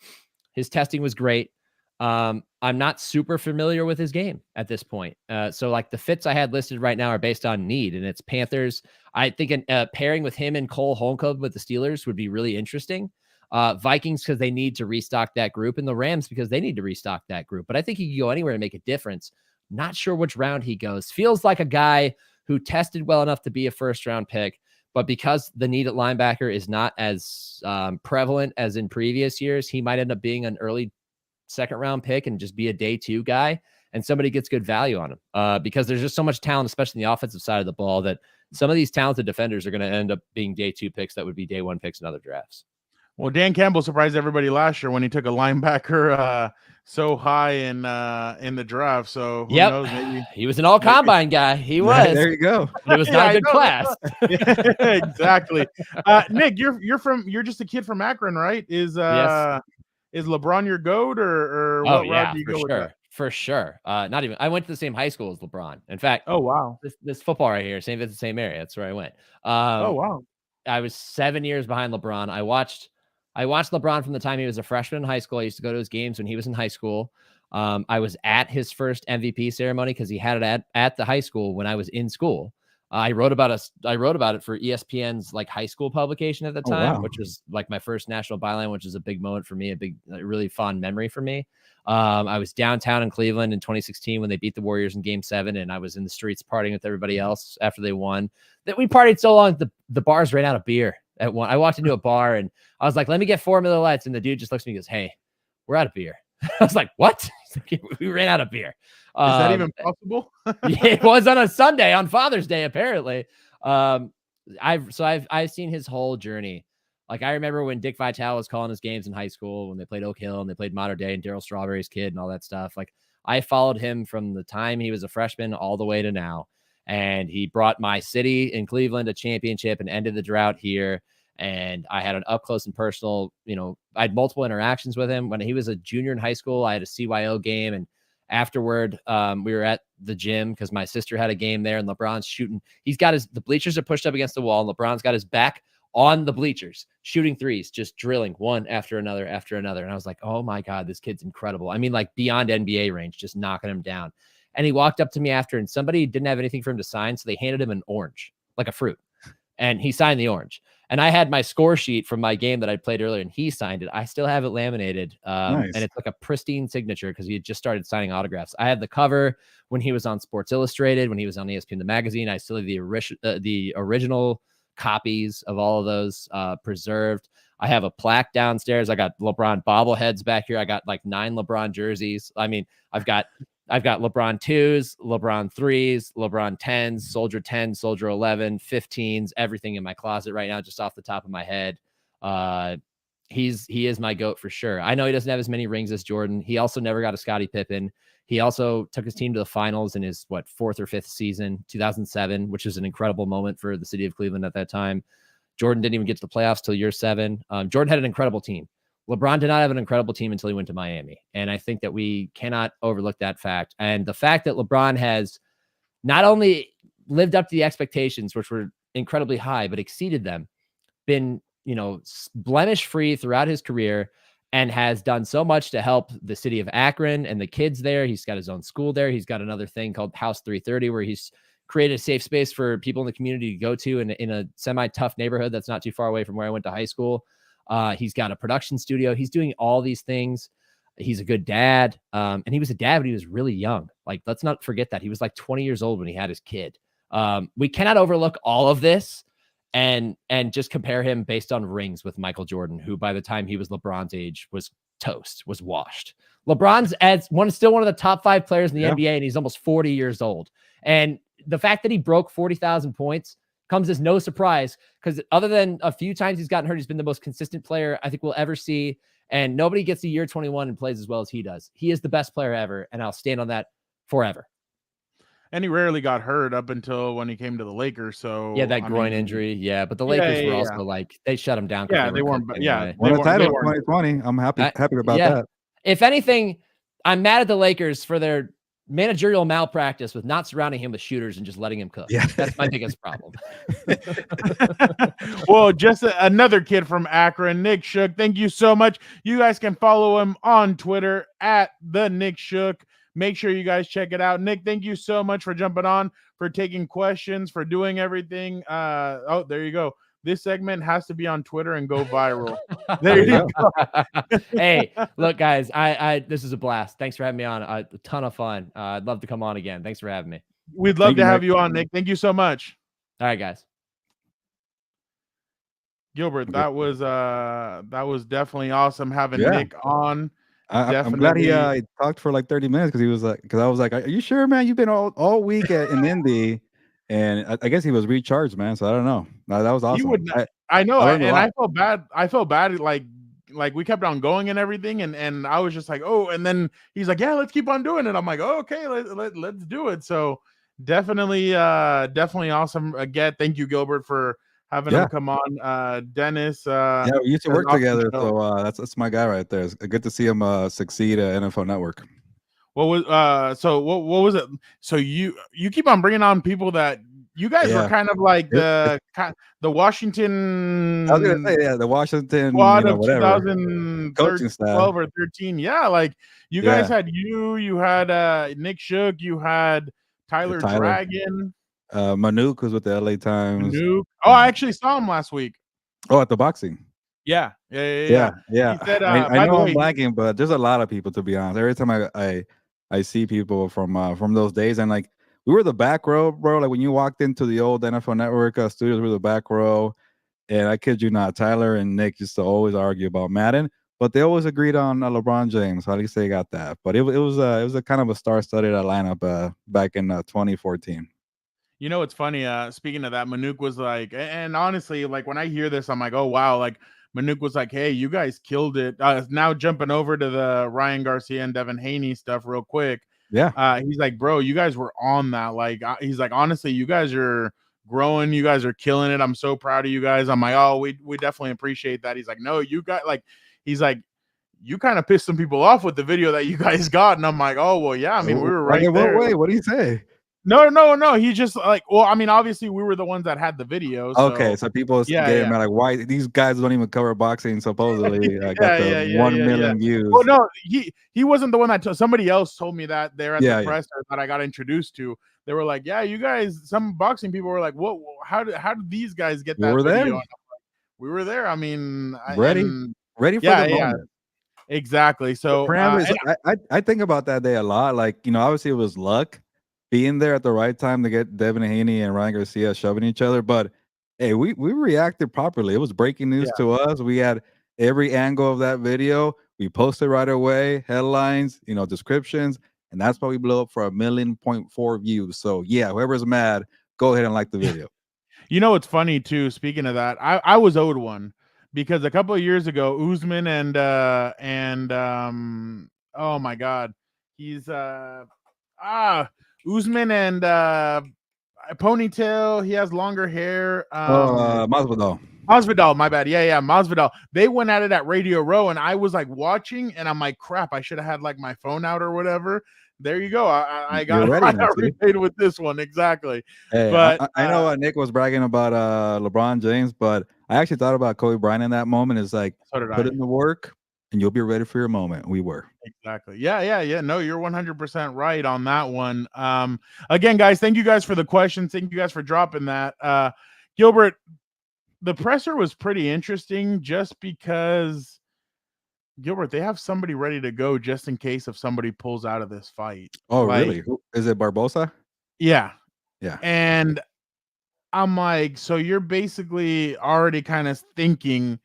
His testing was great. I'm not super familiar with his game at this point. So like the fits I had listed right now are based on need, and it's Panthers. I think pairing with him and Cole Holmcomb with the Steelers would be really interesting. Vikings, because they need to restock that group, and the Rams because they need to restock that group. But I think he could go anywhere and make a difference. Not sure which round he goes. Feels like a guy who tested well enough to be a first-round pick, but because the need at linebacker is not as prevalent as in previous years, he might end up being an early second-round pick and just be a day 2 guy, and somebody gets good value on him because there's just so much talent, especially in the offensive side of the ball, that some of these talented defenders are going to end up being day 2 picks that would be day 1 picks in other drafts. Well, Dan Campbell surprised everybody last year when he took a linebacker so high in the draft. So who knows? Maybe he was an all combine guy. He was. There you go. It was not a good class. Exactly. Nick, you're just a kid from Akron, right? Is LeBron your GOAT or what route do you go with that? For sure. Not even. I went to the same high school as LeBron. In fact, oh wow, this football right here, St. Vincent, same area. That's where I went. Oh wow. I was 7 years behind LeBron. I watched LeBron from the time he was a freshman in high school. I used to go to his games when he was in high school. I was at his first MVP ceremony because he had it at the high school when I was in school. I wrote about it for ESPN's like high school publication at the time, which was like my first national byline, which is a big moment for me, a really fond memory for me. I was downtown in Cleveland in 2016 when they beat the Warriors in Game 7, and I was in the streets partying with everybody else after they won. That we partied so long the bars ran out of beer at one. I walked into a bar and I was like, "Let me get 4 Miller Lights," and the dude just looks at me and goes, "Hey, we're out of beer." I was like, "What?" Like, we ran out of beer. Is that even possible? Yeah, it was on a Sunday on Father's Day, apparently. I've seen his whole journey. Like, I remember when Dick Vitale was calling his games in high school when they played Oak Hill and they played Mater Dei and Darryl Strawberry's kid and all that stuff. Like, I followed him from the time he was a freshman all the way to now. And he brought my city in Cleveland a championship and ended the drought here. And I had an up close and personal, I had multiple interactions with him when he was a junior in high school. I had a CYO game, and afterward, we were at the gym because my sister had a game there, and LeBron's shooting. He's got the bleachers are pushed up against the wall, and LeBron's got his back on the bleachers, shooting threes, just drilling one after another after another. And I was like, oh my God, this kid's incredible. I mean, like beyond NBA range, just knocking him down. And he walked up to me after, and somebody didn't have anything for him to sign, so they handed him an orange, like a fruit. And he signed the orange. And I had my score sheet from my game that I played earlier, and he signed it. I still have it laminated. Nice. And it's like a pristine signature because he had just started signing autographs. I had the cover when he was on Sports Illustrated, when he was on ESPN, the magazine. I still have the original copies of all of those preserved. I have a plaque downstairs. I got LeBron bobbleheads back here. I got like 9 LeBron jerseys. I mean, I've got LeBron 2s, LeBron 3s, LeBron 10s, Soldier 10, Soldier 11, 15s, everything in my closet right now, just off the top of my head. He is my GOAT for sure. I know he doesn't have as many rings as Jordan. He also never got a Scottie Pippen. He also took his team to the finals in his 4th or 5th season, 2007, which is an incredible moment for the city of Cleveland at that time. Jordan didn't even get to the playoffs till year 7. Jordan had an incredible team. LeBron did not have an incredible team until he went to Miami. And I think that we cannot overlook that fact. And the fact that LeBron has not only lived up to the expectations, which were incredibly high, but exceeded them, been, blemish free throughout his career, and has done so much to help the city of Akron and the kids there. He's got his own school there. He's got another thing called House 330, where he's created a safe space for people in the community to go to in a semi-tough neighborhood that's not too far away from where I went to high school. He's got a production studio. He's doing all these things. He's a good dad. And he was a dad when he was really young. Like, let's not forget that. He was like 20 years old when he had his kid. We cannot overlook all of this and just compare him based on rings with Michael Jordan, who by the time he was LeBron's age was toast, was washed. LeBron's still one of the top 5 players in the NBA, and he's almost 40 years old. And the fact that he broke 40,000 points comes as no surprise, because other than a few times he's gotten hurt, he's been the most consistent player I think we'll ever see. And nobody gets to year 21 and plays as well as he does. He is the best player ever, and I'll stand on that forever. And he rarely got hurt up until when he came to the Lakers. So Yeah, that I groin mean, injury. Yeah, but the yeah, Lakers yeah, were yeah. also like they shut him down because Yeah, they were cooked yeah, anyway. they Won a title in weren't 2020. I'm happy about Yeah. that. If anything, I'm mad at the Lakers for their managerial malpractice with not surrounding him with shooters and just letting him cook. Yeah. That's my biggest problem. Well, just another kid from Akron, Nick Shook. Thank you so much. You guys can follow him on Twitter at the Nick Shook. Make sure you guys check it out. Nick, thank you so much for jumping on, for taking questions, for doing everything. Oh, there you go. This segment has to be on Twitter and go viral. There you go. Hey, look, guys, I this is a blast. Thanks for having me on. A ton of fun. I'd love to come on again. Thanks for having me. We'd love to have you on, Nick. Thank you so much. All right, guys. Gilbert, that was definitely awesome having Nick on. I'm glad he talked for like 30 minutes because I was like, are you sure, man? You've been all week in Indy, and I guess he was recharged, man. So I don't know. That was awesome. I know, and I felt bad. I felt bad, like we kept on going and everything, and I was just like, oh, and then he's like, yeah, let's keep on doing it. I'm like, oh, okay, let's do it. So definitely awesome. Again, thank you, Gilbert, for having him come on. Dennis, yeah, we used to work together, so that's my guy right there. It's good to see him succeed at NFL Network. What was what was it? So you keep on bringing on people that you guys were kind of like the Washington. I was gonna say the Washington squad of whatever 2012 or 13. Yeah, like you guys had you had Nick Shook, you had Tyler Dragon. Manuk was with the LA Times. Manuk. Oh, I actually saw him last week. Oh, at the boxing. Yeah. He said, I know I'm blanking, but there's a lot of people, to be honest. Every time I see people from those days, and like we were the back row, bro. Like when you walked into the old NFL Network studios, we were the back row, and I kid you not, Tyler and Nick used to always argue about Madden, but they always agreed on LeBron James. So at least they got that. But it was a kind of a star-studded lineup back in 2014. You know, it's funny. Speaking of that, Manuk was like, and honestly, like when I hear this, I'm like, oh wow, like Manuk was like, hey, you guys killed it. Now jumping over to the Ryan Garcia and Devin Haney stuff real quick. Yeah. He's like, bro, you guys were on that. Like, he's like, honestly, you guys are growing. You guys are killing it. I'm so proud of you guys. I'm like, oh, we definitely appreciate that. He's like, no, you got like, he's like, you kind of pissed some people off with the video that you guys got. And I'm like, oh, well, yeah, I mean, we were right there. What way? What do you say? No. He just like, well, I mean, obviously we were the ones that had the video. So. Okay, so people getting mad like, why these guys don't even cover boxing? Supposedly, got the 1 million views. Well, no, he wasn't the one that somebody else told me that there at the presser that I got introduced to. They were like, yeah, you guys. Some boxing people were like, what? How did thid these guys get that video? And I'm like, we were there. I mean, ready for the moment. Exactly. So I think about that day a lot. Like, obviously it was luck being there at the right time to get Devin Haney and Ryan Garcia shoving each other. But hey, we reacted properly. It was breaking news to us. We had every angle of that video. We posted right away, headlines, descriptions, and that's why we blew up for 1.4 million views. So yeah, whoever's mad, go ahead and like the video. It's funny too. Speaking of that, I was owed one because a couple of years ago, Usman and oh my God, he's Usman and ponytail. He has longer hair. Masvidal, my bad. Yeah, Masvidal. They went at it at Radio Row, and I was like watching, and I'm like, crap, I should have had like my phone out or whatever. There you go. I got repaid with this one. Exactly. Hey, but I know Nick was bragging about LeBron James, but I actually thought about Kobe Bryant in that moment. It's like, put in the work and you'll be ready for your moment. We were. Exactly. Yeah. No, you're 100% right on that one. Again, guys, thank you guys for the questions. Thank you guys for dropping that. Gilbert, the presser was pretty interesting just because, Gilbert, they have somebody ready to go just in case if somebody pulls out of this fight. Oh, really? Is it Barbosa? Yeah. And I'm like, so you're basically already kind of thinking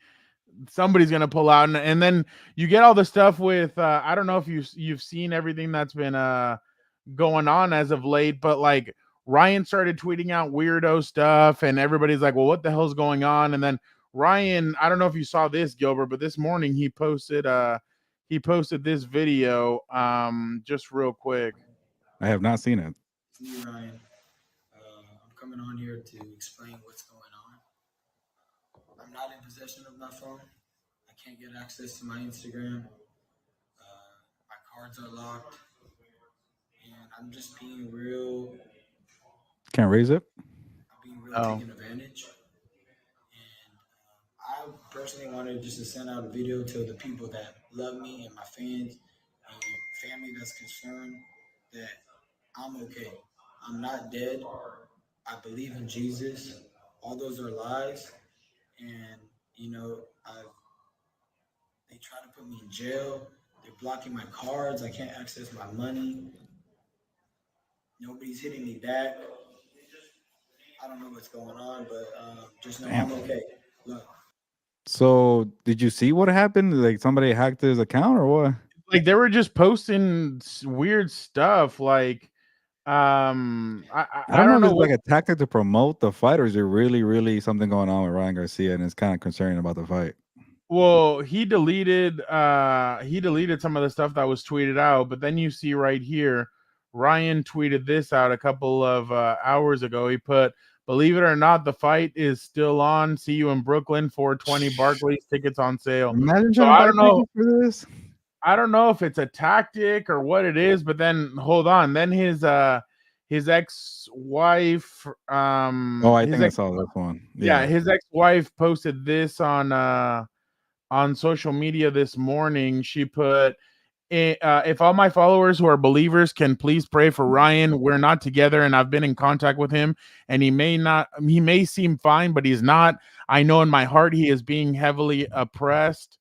somebody's gonna pull out, and then you get all the stuff with I don't know if you've seen everything that's been going on as of late, but like Ryan started tweeting out weirdo stuff, and everybody's like, well, what the hell's going on? And then Ryan, I don't know if you saw this, Gilbert, but this morning he posted this video just real quick. I have not seen it. It's me, Ryan. I'm coming on here to explain what's going on. I'm not in possession of my phone. I can't get access to my Instagram. My cards are locked. And I'm just being real. Can't raise it. I'm being real Oh. taken advantage. And I personally wanted just to send out a video to the people that love me and my fans and family that's concerned that I'm okay. I'm not dead. I believe in Jesus. All those are lies. And, they try to put me in jail. They're blocking my cards. I can't access my money. Nobody's hitting me back. I don't know what's going on, but just know I'm okay. Look. So did you see what happened? Like somebody hacked his account or what? Like they were just posting weird stuff. Like, I don't know if know it's like a tactic to promote the fight, or is there really, really something going on with Ryan Garcia, and it's kind of concerning about the fight? Well, he deleted some of the stuff that was tweeted out, but then you see right here, Ryan tweeted this out a couple of hours ago. He put, "Believe it or not, the fight is still on. See you in Brooklyn. 420 Barclays tickets on sale." Imagine So trying to I buy don't know. tickets for this. I don't know if it's a tactic or what it is, but then hold on. Then his ex-wife Oh, I think I saw this one. Yeah, his ex-wife posted this on social media this morning. She put, if all my followers who are believers can please pray for Ryan. We're not together and I've been in contact with him and he may seem fine, but he's not. I know in my heart he is being heavily oppressed.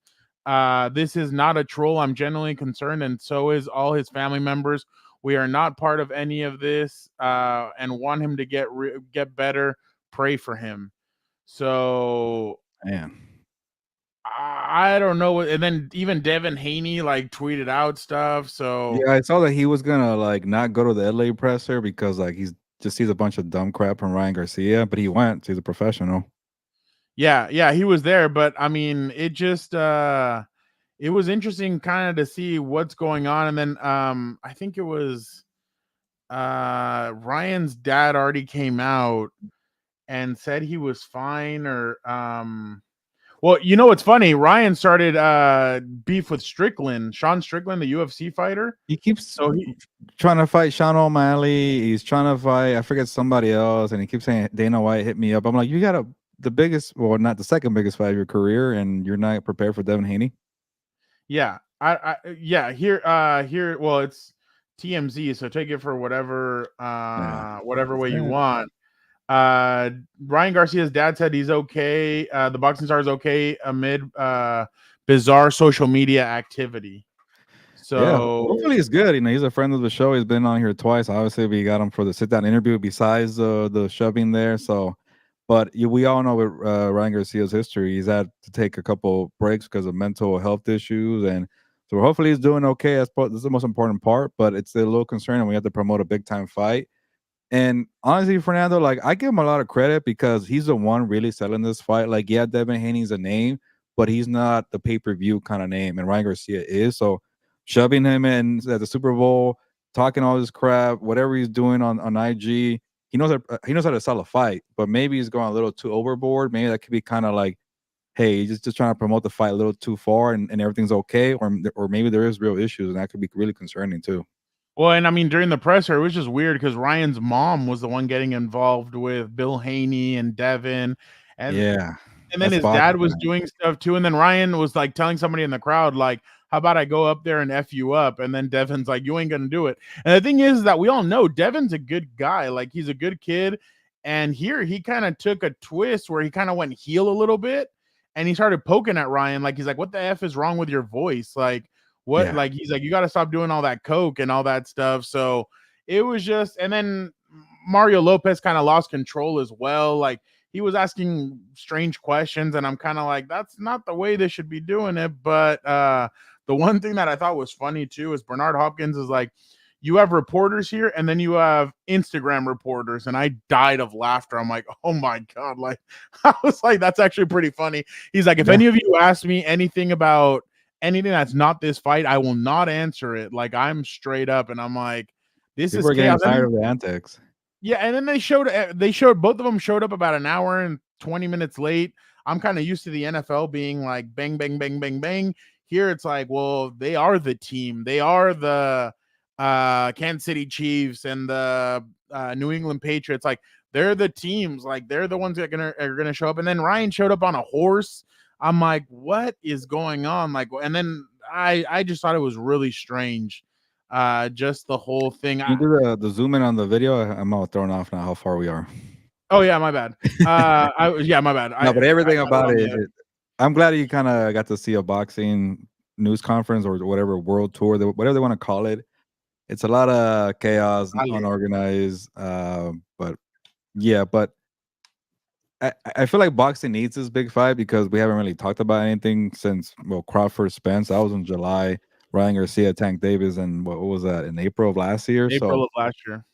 This is not a troll. I'm genuinely concerned, and so is all his family members. We are not part of any of this, and want him to get better. Pray for him. So, man, I don't know. And then even Devin Haney like tweeted out stuff. So yeah, I saw that he was gonna like not go to the LA presser because like he's just sees a bunch of dumb crap from Ryan Garcia, but he went. So he's a professional. yeah, he was there, but I mean, it just it was interesting kind of to see what's going on. And then I think it was Ryan's dad already came out and said he was fine, or well, you know what's funny? Ryan started beef with Strickland, Sean Strickland, the UFC fighter. He keeps trying to fight Sean O'Malley. He's trying to fight, I forget, somebody else, and he keeps saying Dana White hit me up. I'm like, you got the biggest, well, not the second biggest fight of your career, and you're not prepared for Devin Haney. Yeah, here, well, it's TMZ, so take it for whatever way you want. Ryan Garcia's dad said he's okay. The boxing star is okay amid bizarre social media activity. So yeah, hopefully he's good. You know, he's a friend of the show. He's been on here twice. Obviously, we got him for the sit-down interview besides the shoving there. So, but we all know with Ryan Garcia's history, he's had to take a couple breaks because of mental health issues, and so hopefully he's doing okay. This is the most important part, but it's a little concerning. We have to promote a big-time fight. And honestly, Fernando, like I give him a lot of credit because he's the one really selling this fight. Like, yeah, Devin Haney's a name, but he's not the pay-per-view kind of name, and Ryan Garcia is. So shoving him in at the Super Bowl, talking all this crap, whatever he's doing on IG, he knows how to sell a fight, but maybe he's going a little too overboard. Maybe that could be kind of like, hey, he's just trying to promote the fight a little too far, and everything's okay, or maybe there is real issues, and that could be really concerning too. Well, and I mean, during the presser, it was just weird because Ryan's mom was the one getting involved with Bill Haney and Devin. And yeah. And then his dad was doing stuff too. And then Ryan was like telling somebody in the crowd, like, how about I go up there and F you up? And then Devin's like, you ain't going to do it. And the thing is that we all know Devin's a good guy. Like, he's a good kid. And here he kind of took a twist where he kind of went heel a little bit. And he started poking at Ryan. Like, he's like, what the F is wrong with your voice? Like, what? Yeah. Like, he's like, you got to stop doing all that coke and all that stuff. So it was just, and then Mario Lopez kind of lost control as well. Like, he was asking strange questions, and I'm kind of like, that's not the way they should be doing it. But the one thing that I thought was funny too is Bernard Hopkins is like, you have reporters here, and then you have Instagram reporters, and I died of laughter. I'm like, oh my God. Like, I was like, that's actually pretty funny. He's like, if any of you ask me anything about anything that's not this fight, I will not answer it. Like, I'm straight up, and I'm like, This People is are getting chaos. tired of the antics. Yeah, and then they showed both of them showed up about an hour and 20 minutes late. I'm kind of used to the NFL being like bang, bang, bang, bang, bang. Here it's like, well, they are the team. They are the Kansas City Chiefs and the New England Patriots. Like they're the teams. Like they're the ones that are gonna show up. And then Ryan showed up on a horse. I'm like, what is going on? Like, and then I just thought it was really strange. Just the whole thing. Can you do the zoom in on the video? I'm all thrown off now how far we are. Oh yeah, my bad. My bad. No, but everything about it, it. I'm glad you kind of got to see a boxing news conference or whatever world tour, whatever they want to call it. It's a lot of chaos, unorganized. But yeah, but I feel like boxing needs this big fight because we haven't really talked about anything since Crawford Spence. That was in July. Ryan Garcia, Tank Davis, and what was that in April of last year? April of last year.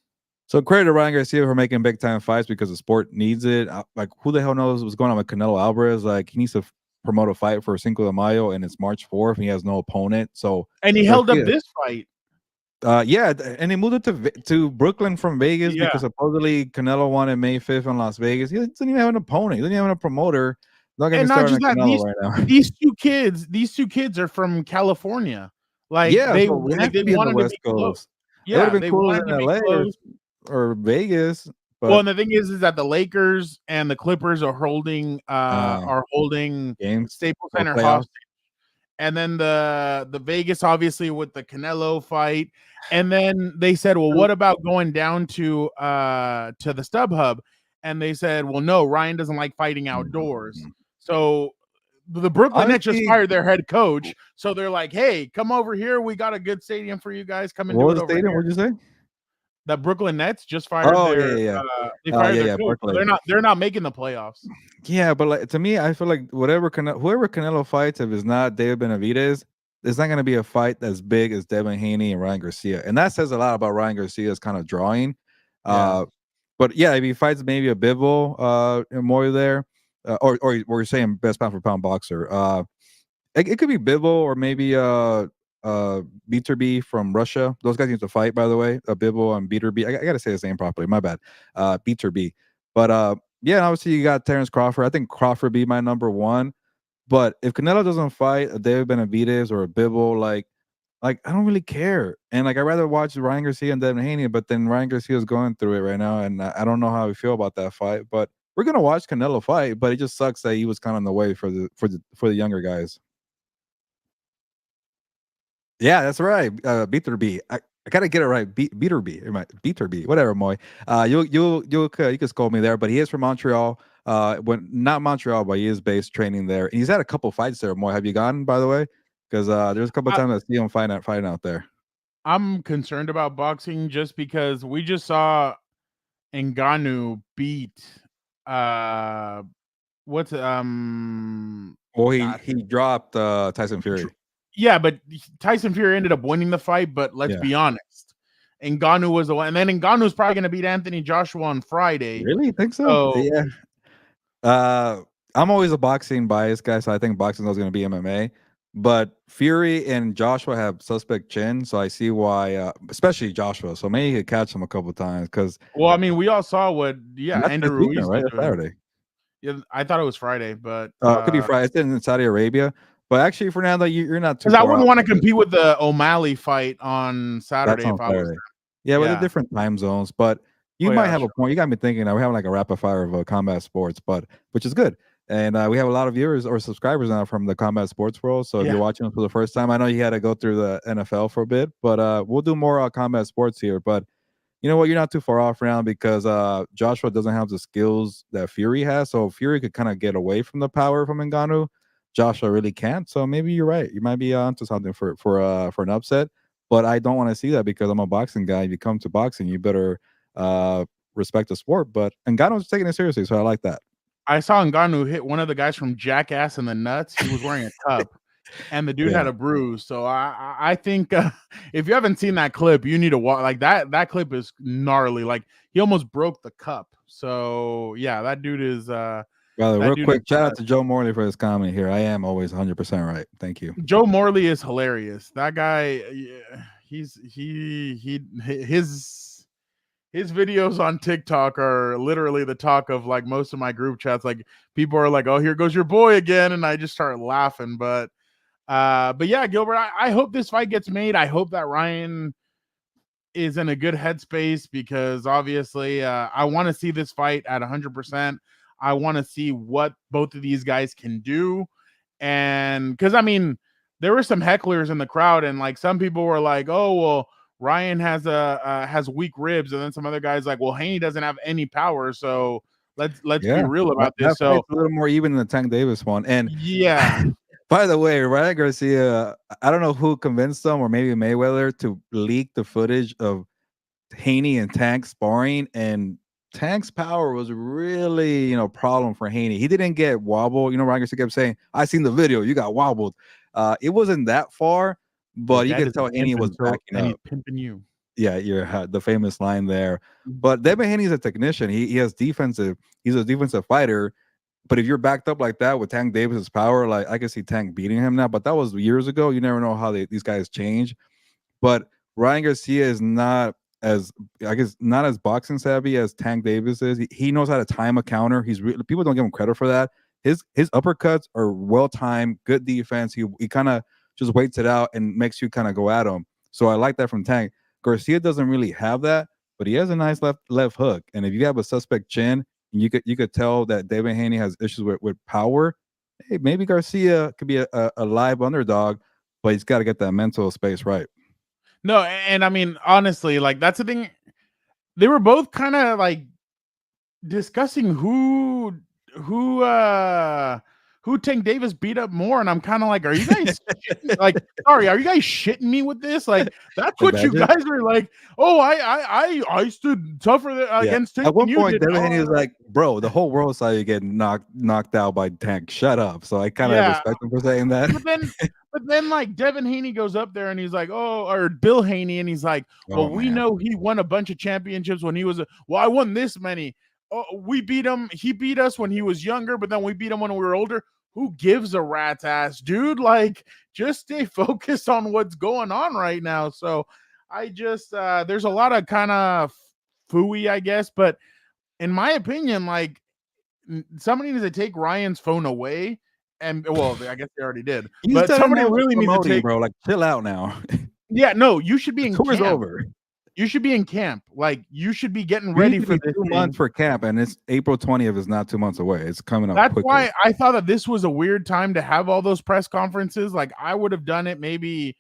So credit to Ryan Garcia for making big time fights because the sport needs it. Like who the hell knows what's going on with Canelo Alvarez? Like he needs to promote a fight for Cinco de Mayo and it's March 4th and he has no opponent. So and he held up this fight. Yeah, and he moved it to Brooklyn from Vegas because supposedly Canelo won in May 5th in Las Vegas. He doesn't even have an opponent. He doesn't even have a promoter. Not getting started on Canelo right now. These two kids are from California. Like they wanted to be West Coast. Yeah, it would have been cool in LA or Vegas. But well, and the thing is that the Lakers and the Clippers are holding Staples Center hostage. And then the Vegas, obviously, with the Canelo fight. And then they said, well, what about going down to the StubHub? And they said, well, no, Ryan doesn't like fighting outdoors. So the Brooklyn Nets just fired their head coach. So they're like, hey, come over here. We got a good stadium for you guys. Come and do it over here. What'd you say? The Brooklyn Nets just fired their coach. So they're not making the playoffs. Yeah, but like to me, I feel like whoever Canelo fights, if it's not David Benavidez, it's not going to be a fight as big as Devin Haney and Ryan Garcia, and that says a lot about Ryan Garcia's kind of drawing. But yeah, if he fights maybe a Bivol more there, or you're saying best pound for pound boxer, it could be Bivol or maybe Beterbiev from Russia. Those guys need to fight, by the way. Bivol and Beterbiev. I gotta say his name properly. My bad. Beterbiev. But yeah, obviously you got Terrence Crawford. I think Crawford be my number one. But if Canelo doesn't fight a David Benavidez or a Bivol, like I don't really care. And like I'd rather watch Ryan Garcia and Devin Haney. But then Ryan Garcia is going through it right now, and I don't know how we feel about that fight. But we're gonna watch Canelo fight. But it just sucks that he was kind of in the way for the younger guys. Yeah, that's right. Beterbiev. I gotta get it right. Beterbiev. Whatever, Moy. You can scold me there, but he is from Montreal. When not Montreal, but he is based training there. He's had a couple fights there. Moy, have you gone, by the way? Because there's a couple of times I see him fighting out there. I'm concerned about boxing just because we just saw Ngannou beat well, he dropped Tyson Fury. Yeah, but Tyson Fury ended up winning the fight. But let's be honest, Ngannou was the one, and then Ngannou's probably going to beat Anthony Joshua on Friday. Really? You think so? Yeah. I'm always a boxing bias guy, so I think boxing is going to be MMA. But Fury and Joshua have suspect chin, so I see why, especially Joshua. So maybe he could catch him a couple times. Because I mean, we all saw what Andy Ruiz right? Saturday. Yeah, I thought it was Friday, but it could be Friday. It's in Saudi Arabia. But actually, Fernando, you're not too. Because I wouldn't want to compete with the O'Malley fight on Saturday. That's on Saturday. Yeah, with the different time zones. But you might have a point. You got me thinking. We're having like a rapid fire of combat sports, which is good. And we have a lot of viewers or subscribers now from the combat sports world. So if you're watching us for the first time, I know you had to go through the NFL for a bit, but we'll do more combat sports here. But you know what? You're not too far off now because Joshua doesn't have the skills that Fury has. So Fury could kind of get away from the power from Ngannou. Joshua really can't. So maybe you're right. You might be onto something for an upset. But I don't want to see that because I'm a boxing guy. If you come to boxing, you better respect the sport. But Ngannou's taking it seriously, so I like that. I saw Ngannou hit one of the guys from Jackass in the nuts. He was wearing a cup, and the dude had a bruise. So I think if you haven't seen that clip, you need to watch. Like that clip is gnarly. Like he almost broke the cup. So yeah, that dude is. Well, real quick, shout out to Joe Morley for his comment here. I am always 100% right. Thank you. Joe Morley is hilarious. That guy, his videos on TikTok are literally the talk of like most of my group chats. Like people are like, "Oh, here goes your boy again," and I just start laughing. But yeah, Gilbert, I hope this fight gets made. I hope that Ryan is in a good headspace because obviously I want to see this fight at 100%. I want to see what both of these guys can do, and because I mean, there were some hecklers in the crowd, and like some people were like, "Oh, well." Ryan has weak ribs, and then some other guys like, well, Haney doesn't have any power, so let's be real about this. So a little more even than the Tank Davis one. And yeah, by the way, Ryan Garcia, I don't know who convinced them, or maybe Mayweather, to leak the footage of Haney and Tank sparring, and Tank's power was really, problem for Haney. He didn't get wobbled. Ryan Garcia kept saying, "I seen the video, you got wobbled." It wasn't that far. But you could tell Haney was backing up. He's pimping you. Yeah, you're the famous line there. But Devin Haney's a technician. He has defensive. He's a defensive fighter. But if you're backed up like that with Tank Davis's power, like I can see Tank beating him now. But that was years ago. You never know how these guys change. But Ryan Garcia is not as boxing savvy as Tank Davis is. He knows how to time a counter. People don't give him credit for that. His uppercuts are well timed, good defense. He kind of just waits it out and makes you kind of go at him. So I like that from Tank. Garcia doesn't really have that, but he has a nice left hook. And if you have a suspect chin, you could tell that Devin Haney has issues with power. Hey, maybe Garcia could be a live underdog, but he's got to get that mental space right. No, and I mean, honestly, like that's the thing. They were both kind of like discussing who Tank Davis beat up more, and I'm kind of like, are you guys are you guys shitting me with this? Like that's what you guys are like. Oh, I stood tougher against Tank. At one point, Devin Haney was like, "Bro, the whole world saw you get knocked out by Tank. Shut up." So I kind of respect him for saying that. But then like Devin Haney goes up there and he's like, "Oh," or Bill Haney, and he's like, "Well, we know he won a bunch of championships when he was I won this many. Oh, we beat him. He beat us when he was younger, but then we beat him when we were older." Who gives a rat's ass, dude? Like, just stay focused on what's going on right now. So I just there's a lot of kind of phooey, I guess, but in my opinion, like somebody needs to take Ryan's phone away. And well, I guess they already did. But somebody really needs to take, bro. Like, chill out now. Yeah, no, you should be in camp. Tour's over. You should be in camp. Like you should be getting ready for this 2 months for camp, and it's April 20th is not 2 months away. It's coming up. That's quickly. why I thought that this was a weird time to have all those press conferences. Like I would have done it maybe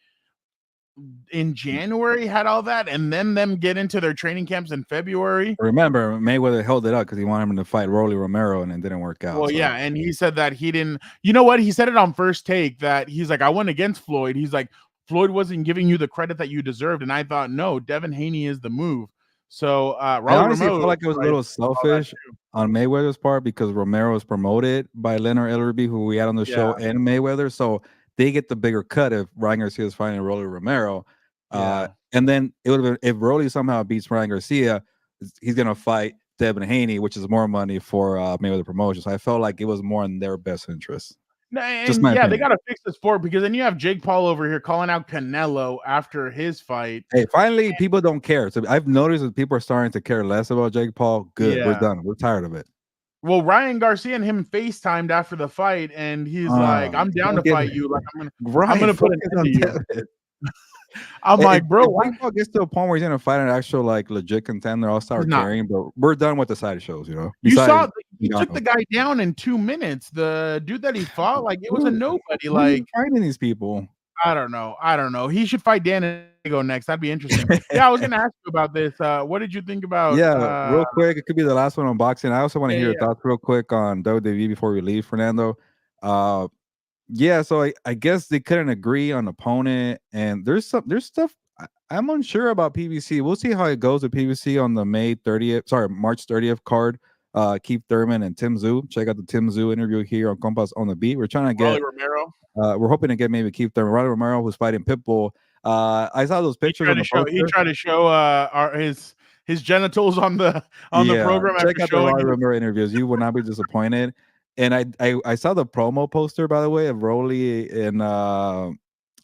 in January, had all that, and then them get into their training camps in February. Remember, Mayweather held it up because he wanted him to fight Rolly Romero, and it didn't work out. Well, yeah, and he said that he didn't. You know what? He said it on First Take that he's like, I went against Floyd. He's like, Floyd wasn't giving you the credit that you deserved, and I thought, no, Devin Haney is the move. So, I honestly felt like it was a little selfish on Mayweather's part because Romero was promoted by Leonard Ellerby, who we had on the show, and Mayweather. So they get the bigger cut if Ryan Garcia is fighting Rolly Romero. And then it would have been if Rolly somehow beats Ryan Garcia, he's gonna fight Devin Haney, which is more money for Mayweather Promotions. So I felt like it was more in their best interest. And they got to fix the sport because then you have Jake Paul over here calling out Canelo after his fight. Hey, finally, people don't care. So I've noticed that people are starting to care less about Jake Paul. Good, we're done. We're tired of it. Well, Ryan Garcia and him FaceTimed after the fight, and he's like, "I'm down to fight you. Like, I'm gonna put an end to you." I'm like, bro, why Paul gets to a point where he's gonna fight an actual like legit contender? I'll start caring, but we're done with the side shows, you know. Besides, he took the guy down in 2 minutes. The dude that he fought, like it was a nobody. Like fighting these people. I don't know. He should fight Dan Diego next. That'd be interesting. Yeah, I was gonna ask you about this. What did you think about? Yeah, real quick. It could be the last one on boxing. I also want to hear your thoughts real quick on WWE before we leave, Fernando. Yeah, so I guess they couldn't agree on opponent, and there's stuff I'm unsure about PBC. We'll see how it goes with PBC on the March 30th card. Keith Thurman and Tim Tszyu. Check out the Tim Tszyu interview here on Compas on the Beat. We're trying to get Romero. We're hoping to get maybe Keith Thurman, Rolly Romero, who's fighting Pitbull. I saw those pictures. He tried to show his genitals on the program. Check out the Rolly Romero interviews. You will not be disappointed. And I saw the promo poster, by the way, of Rolly and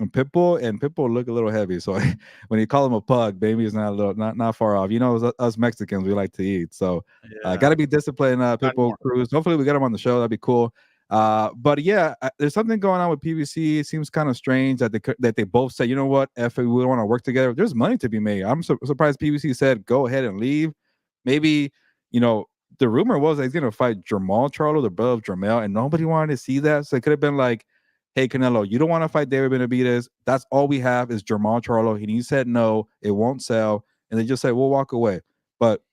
Pitbull look a little heavy. So when you call him a pug, baby is not far off. You know, us Mexicans, we like to eat. So got to be disciplined. Pitbull Cruz. Hopefully we get him on the show. That'd be cool. But yeah, there's something going on with PBC. It seems kind of strange that they both said, you know what, if we don't want to work together, there's money to be made. I'm surprised PBC said go ahead and leave. Maybe, you know, the rumor was that he's going to fight Jermall Charlo, the brother of Jermell, and nobody wanted to see that. So it could have been like, hey, Canelo, you don't want to fight David Benavidez. That's all we have is Jermall Charlo. He said no, it won't sell. And they just said, we'll walk away. But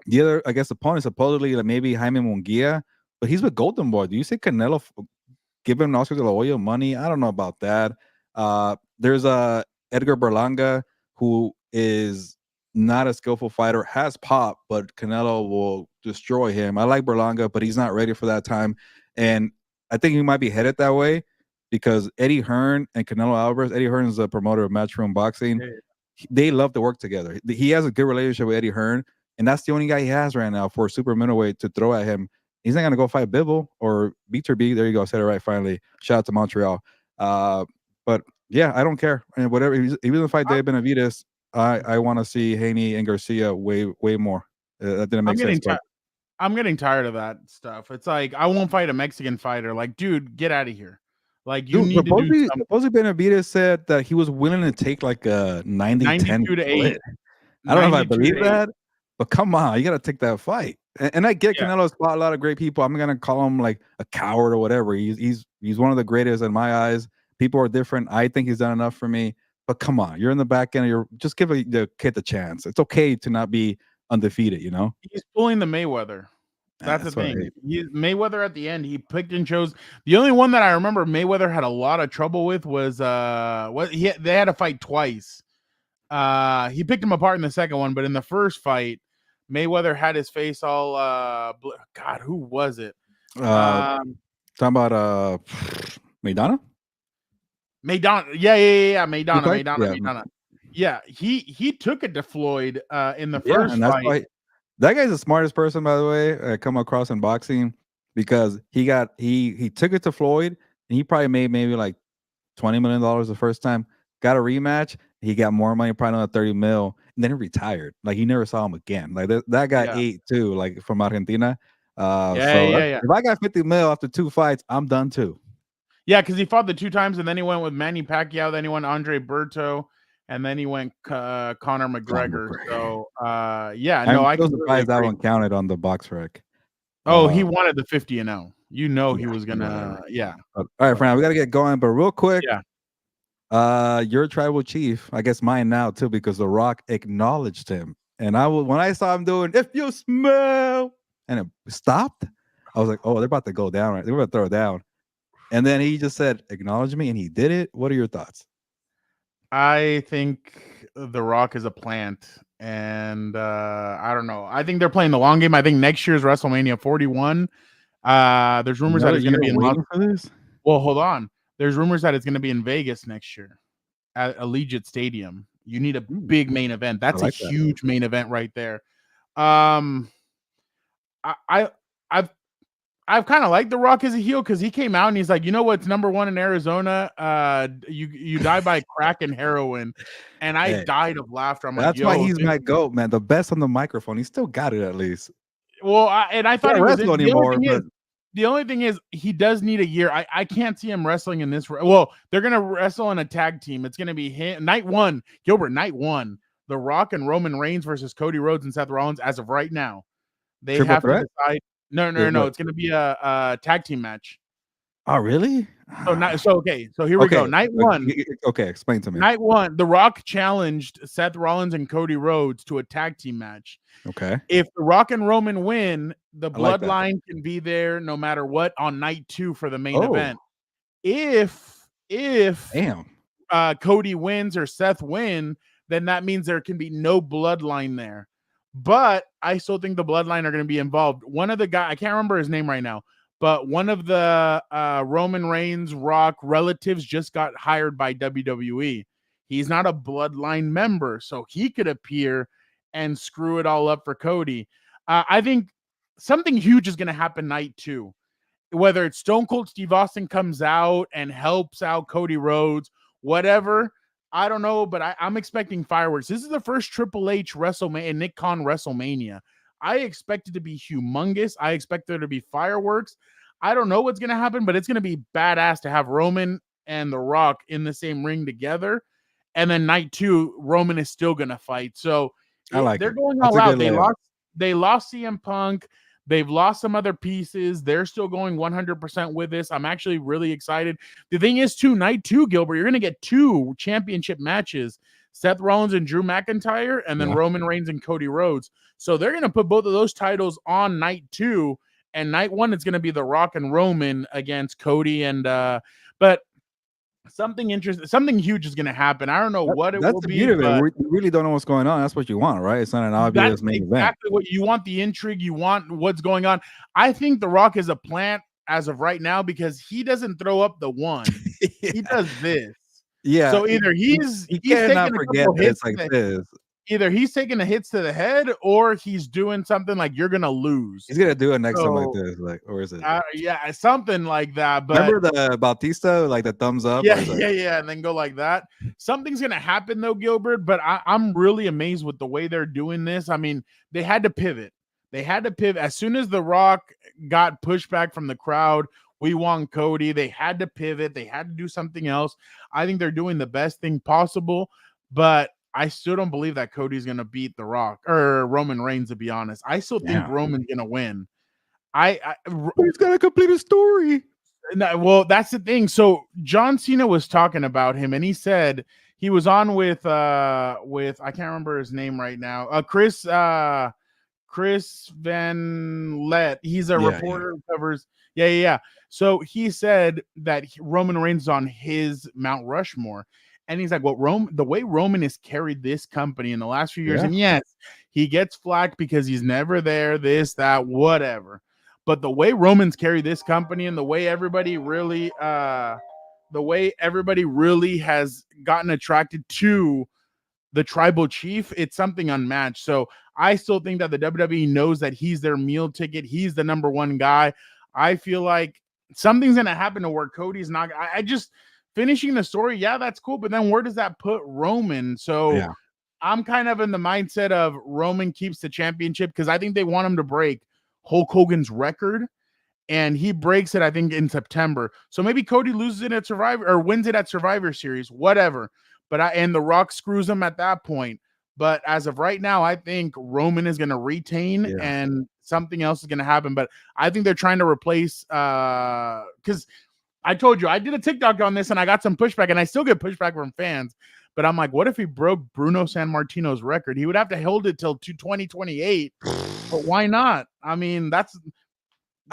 the other, I guess, opponent supposedly like maybe Jaime Munguia, but he's with Golden Boy. Do you see Canelo giving Oscar de la Hoya money? I don't know about that. There's Edgar Berlanga, who is not a skillful fighter, has pop, but Canelo will destroy him. I like Berlanga, but he's not ready for that time. And I think he might be headed that way because Eddie Hearn and Canelo Alvarez, Eddie Hearn is a promoter of Matchroom Boxing. They love to work together. He has a good relationship with Eddie Hearn, and that's the only guy he has right now for super middleweight to throw at him. He's not going to go fight Bivol or Victor B. There you go. I said it right finally. Shout out to Montreal. But yeah, I don't care. And whatever. If he doesn't fight Dave Benavidez, I want to see Haney and Garcia way more. That didn't make sense. I'm getting tired of that stuff. It's like, I won't fight a Mexican fighter. Like, dude, get out of here. Like, you need to do something. Supposedly Benavidez said that he was willing to take like a 90-10 to 8. I don't know if I believe that, but come on, you got to take that fight. And I get Canelo's fought a lot of great people. I'm going to call him like a coward or whatever. He's one of the greatest in my eyes. People are different. I think he's done enough for me. But come on, you're in the back end. You're just give the kid the chance. It's okay to not be undefeated, you know? He's pulling the Mayweather. That's the thing. Mayweather at the end, he picked and chose. The only one that I remember Mayweather had a lot of trouble with was they had to fight twice. He picked him apart in the second one, but in the first fight, Mayweather had his face all God, who was it? Talking about Maidana? Yeah, Maidana. Yeah, he took it to Floyd in the first fight. That guy's the smartest person, by the way, I come across in boxing, because he took it to Floyd and he probably made maybe like $20 million the first time. Got a rematch, he got more money, probably another 30 mil, and then he retired. Like, he never saw him again. Like that guy ate too, like from Argentina. If I got 50 mil after 2 fights, I'm done too. Yeah, because he fought the 2 times, and then he went with Manny Pacquiao, then he went Andre Berto, and then he went Conor McGregor. So I'm so surprised that one counted on the box rec. Oh, he wanted the 50-0. You know he was gonna. All right, Fernando, we gotta get going, but real quick. Your tribal chief, I guess mine now too, because The Rock acknowledged him, and when I saw him doing "If You Smell," and it stopped, I was like, oh, they're about to go down, right? They're about to throw it down. And then he just said, acknowledge me, and he did it. What are your thoughts? I think The Rock is a plant, and I don't know. I think they're playing the long game. I think next year's WrestleMania 41. There's rumors that it's going to be in Las Vegas. Well, hold on. There's rumors that it's going to be in Vegas next year at Allegiant Stadium. You need a big main event. That's a huge main event right there. I've kind of liked The Rock as a heel because he came out and he's like, you know what's number 1 in Arizona? You die by crack and heroin. And I died of laughter. I'm that's why he's my GOAT, man. The best on the microphone. He still got it at least. Well, I thought he was the only thing is he does need a year. I can't see him wrestling in this. Well, they're going to wrestle in a tag team. It's going to be night 1. Gilbert, night 1. The Rock and Roman Reigns versus Cody Rhodes and Seth Rollins as of right now. They have to decide. No. It's going to be a tag team match. Oh, really? So here we go. Night 1. Okay, explain to me. Night 1, The Rock challenged Seth Rollins and Cody Rhodes to a tag team match. Okay. If The Rock and Roman win, the bloodline can be there no matter what on night 2 for the main event. If Cody wins or Seth win, then that means there can be no bloodline there. But I still think the bloodline are going to be involved. One of the guys, I can't remember his name right now, but one of the Roman Reigns Rock relatives just got hired by WWE. He's not a bloodline member, so he could appear and screw it all up for Cody. I think something huge is going to happen night 2. Whether it's Stone Cold Steve Austin comes out and helps out Cody Rhodes, whatever. I don't know, but I'm expecting fireworks. This is the first Triple H WrestleMania and Nick Khan WrestleMania. I expect it to be humongous. I expect there to be fireworks. I don't know what's going to happen, but it's going to be badass to have Roman and The Rock in the same ring together. And then night 2, Roman is still going to fight. So they're going all out. They lost CM Punk. They've lost some other pieces. They're still going 100% with this. I'm actually really excited. The thing is, night 2, Gilbert, you're going to get 2 championship matches. Seth Rollins and Drew McIntyre, and then Roman Reigns and Cody Rhodes. So they're going to put both of those titles on night 2. And night 1, it's going to be The Rock and Roman against Cody. And but something interesting, something huge is going to happen. I don't know what it will be. That's the beauty of it. We really don't know what's going on. That's what you want, right? It's not an obvious main event. Exactly what you want. The intrigue. You want what's going on. I think The Rock is a plant as of right now because he doesn't throw up the one. He does this. Yeah. So either he's cannot forget hits like this. Either he's taking the hits to the head or he's doing something like you're gonna lose. He's gonna do it next time like this, like, or is it? Yeah, something like that. But remember the Bautista, like the thumbs up? Yeah, and then go like that. Something's gonna happen though, Gilbert. But I'm really amazed with the way they're doing this. I mean, they had to pivot. As soon as The Rock got pushback from the crowd. We want Cody. They had to pivot. They had to do something else. I think they're doing the best thing possible, but I still don't believe that Cody's going to beat The Rock or Roman Reigns, to be honest. I still think Roman's going to win. He's got to complete a story. Well, that's the thing. So John Cena was talking about him, and he said he was on with I can't remember his name right now. Chris Van Lett. He's a reporter who covers. Yeah. So he said that Roman Reigns is on his Mount Rushmore. And he's like, the way Roman has carried this company in the last few years, and yes, he gets flack because he's never there, this, that, whatever. But the way Roman's carried this company and the way everybody really has gotten attracted to the tribal chief, it's something unmatched. So I still think that the WWE knows that he's their meal ticket. He's the number one guy. I feel like something's going to happen to where Cody's not. I just finishing the story. Yeah, that's cool. But then where does that put Roman? So I'm kind of in the mindset of Roman keeps the championship because I think they want him to break Hulk Hogan's record. And he breaks it, I think, in September. So maybe Cody loses it at Survivor or wins it at Survivor Series, whatever. But and The Rock screws him at that point. But as of right now, I think Roman is going to retain and something else is going to happen. But I think they're trying to replace because I told you I did a TikTok on this and I got some pushback and I still get pushback from fans. But I'm like, what if he broke Bruno Sammartino's record? He would have to hold it till 2028. But why not? I mean, that's.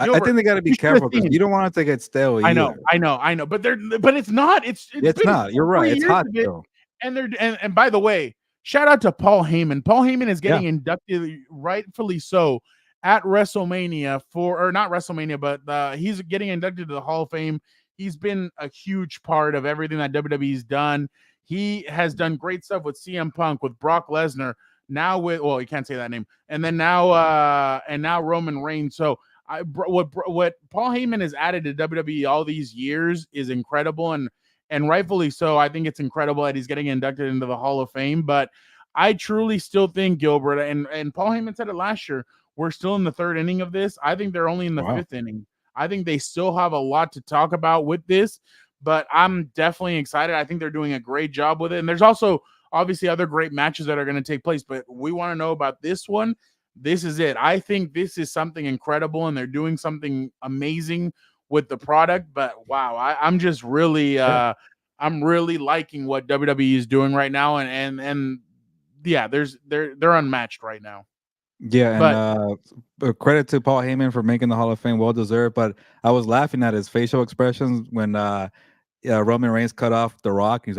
I think they got to be careful because you don't want it to get stale. I know. But it's not. It's not. You're right. It's hot though. And by the way, shout out to Paul Heyman. Paul Heyman is getting inducted, rightfully so, at WrestleMania not WrestleMania, but he's getting inducted to the Hall of Fame. He's been a huge part of everything that WWE's done. He has done great stuff with CM Punk, with Brock Lesnar, now you can't say that name, and then now Roman Reigns. So what Paul Heyman has added to WWE all these years is incredible, and rightfully so. I think it's incredible that he's getting inducted into the Hall of Fame. But I truly still think, Gilbert, and Paul Heyman said it last year, we're still in the third inning of this. I think they're only in the fifth inning. I think they still have a lot to talk about with this, but I'm definitely excited. I think they're doing a great job with it. And there's also obviously other great matches that are going to take place, but we want to know about this one. This is it. I think this is something incredible, and they're doing something amazing with the product. But wow, I'm just really, I'm really liking what WWE is doing right now, and yeah, they're unmatched right now. Yeah, and credit to Paul Heyman for making the Hall of Fame, well deserved. But I was laughing at his facial expressions when Roman Reigns cut off The Rock. He's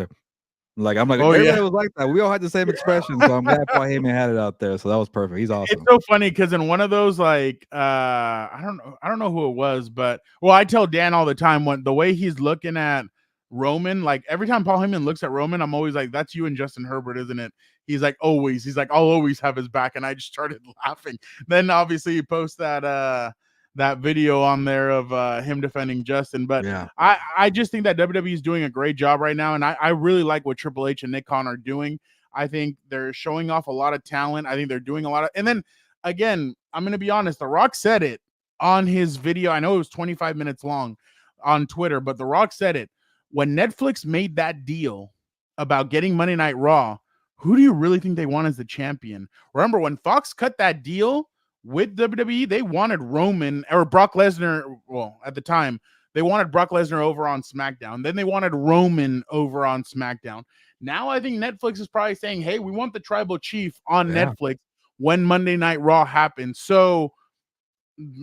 like, I'm like, everybody was like that. We all had the same expression, so I'm glad Paul Heyman had it out there. So that was perfect. He's awesome. It's so funny because in one of those, like, I don't know who it was, but I tell Dan all the time when the way he's looking at Roman, like every time Paul Heyman looks at Roman, I'm always like, that's you and Justin Herbert, isn't it? He's like, always. He's like, I'll always have his back. And I just started laughing. Then obviously he posts that that video on there of him defending Justin. But Yeah. I just think that WWE is doing a great job right now, and I really like what Triple H and Nick Khan are doing. I think they're showing off a lot of talent. I think they're doing a lot of, and then again, I'm gonna be honest. The Rock said it on his video. I know it was 25 minutes long on Twitter, but The Rock said it when Netflix made that deal about getting Monday Night Raw. Who do you really think they want as the champion? Remember when Fox cut that deal with WWE, they wanted Roman or Brock Lesnar. Well, at the time, they wanted Brock Lesnar over on SmackDown. Then they wanted Roman over on SmackDown. Now I think Netflix is probably saying, hey, we want the tribal chief on Netflix when Monday Night Raw happens. So